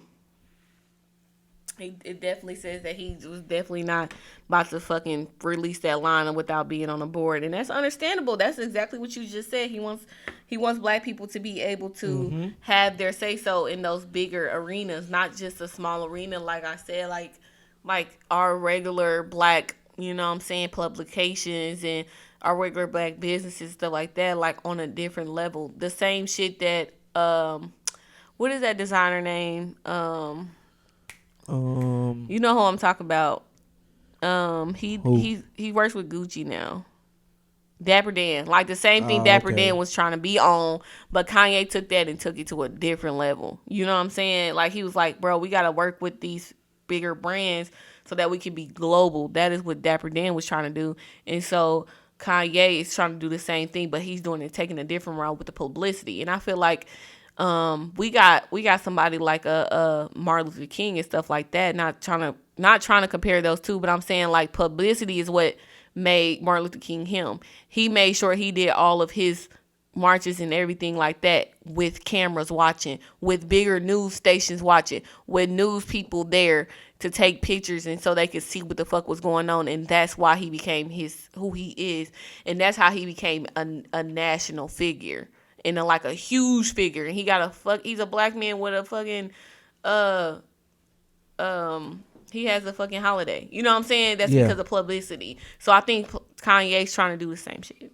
It definitely says that he was definitely not about to fucking release that line without being on the board, and that's understandable. That's exactly what you just said. He wants black people to be able to have their say so in those bigger arenas, not just a small arena. Like I said, like our regular black, you know what I'm saying, publications and our regular black businesses, stuff like that, like on a different level. The same shit that what is that designer name? You know who I'm talking about. He works with Gucci now. Dapper Dan. Like the same thing Dapper Dan was trying to be on, but Kanye took that and took it to a different level. You know what I'm saying? Like he was like, bro, we gotta work with these bigger brands so that we can be global. That is what Dapper Dan was trying to do. And so Kanye is trying to do the same thing, but he's doing it, taking a different route with the publicity. And I feel like we got somebody like a Martin Luther King and stuff like that. Not trying to compare those two, but I'm saying like publicity is what made Martin Luther King him. He made sure he did all of his marches and everything like that with cameras watching, with bigger news stations watching, with news people there to take pictures and so they could see what the fuck was going on. And that's why he became who he is, and that's how he became a national figure. And like a huge figure, and he's a black man with a fucking he has a fucking holiday. You know what I'm saying? That's because of publicity. So I think Kanye's trying to do the same shit.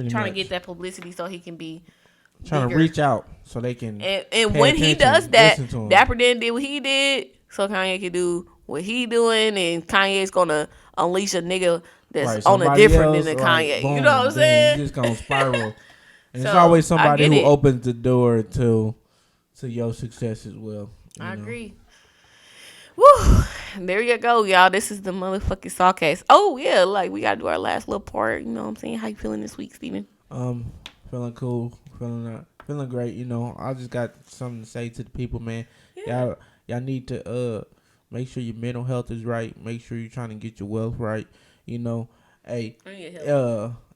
Trying to get that publicity so he can be trying bigger. to reach out so they can. And when he does that, Dapper Dan did what he did, so Kanye can do what he doing, and Kanye's gonna unleash a nigga that's on a different than Kanye. Boom, you know what I'm saying? He's just gonna spiral. And it's always somebody who opens the door to your success as well. I agree. Woo! There you go, y'all. This is the motherfucking SawCast. Oh yeah, like we gotta do our last little part. You know what I'm saying? How you feeling this week, Steven? Feeling cool. Feeling great. You know, I just got something to say to the people, man. Yeah. Y'all need to make sure your mental health is right. Make sure you're trying to get your wealth right. You know, in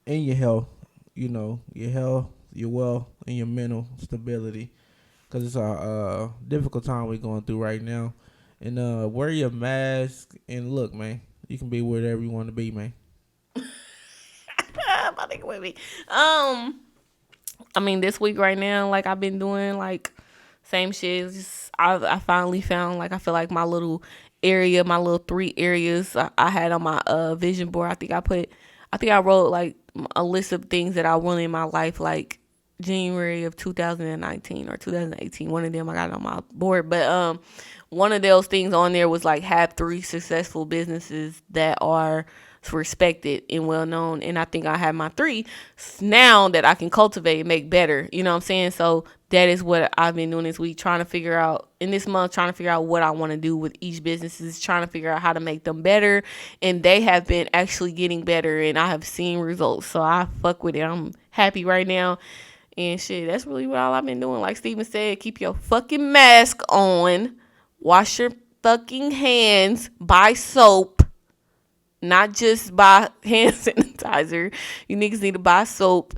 your health. You know, your health, your wealth, and your mental stability. Because it's a difficult time we're going through right now. And wear your mask. And look, man, you can be whatever you want to be, man. My nigga with me. I mean, this week right now, like I've been doing like same shit. Just I finally found like I feel like my little area, my little 3 areas I had on my vision board. I think I wrote like a list of things that I wanted in my life, like January of 2019 or 2018. One of them I got on my board, but one of those things on there was like have 3 successful businesses that are respected and well known. And I think I have my 3 now that I can cultivate and make better. You know what I'm saying? So that is what I've been doing this week, trying to figure out what I want to do with each business, is trying to figure out how to make them better. And they have been actually getting better, and I have seen results. So I fuck with it. I'm happy right now. And shit, that's really what all I've been doing. Like Steven said, keep your fucking mask on. Wash your fucking hands. Buy soap. Not just buy hand sanitizer. You niggas need to buy soap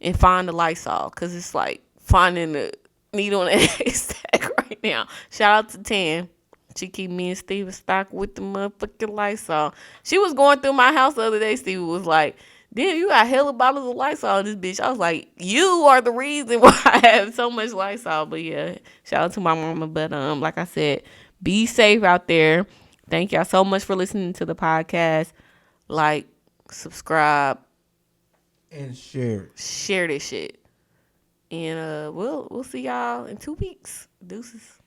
and find the Lysol. Because it's like finding the needle in a haystack right now. Shout out to Tan. She keep me and Steven stocked with the motherfucking Lysol. She was going through my house the other day. Steven was like, damn, you got hella bottles of Lysol in this bitch. I was like, you are the reason why I have so much Lysol. But yeah, shout out to my mama. But like I said, be safe out there. Thank y'all so much for listening to the podcast. Like, subscribe, and share this shit. And we'll see y'all in 2 weeks. Deuces.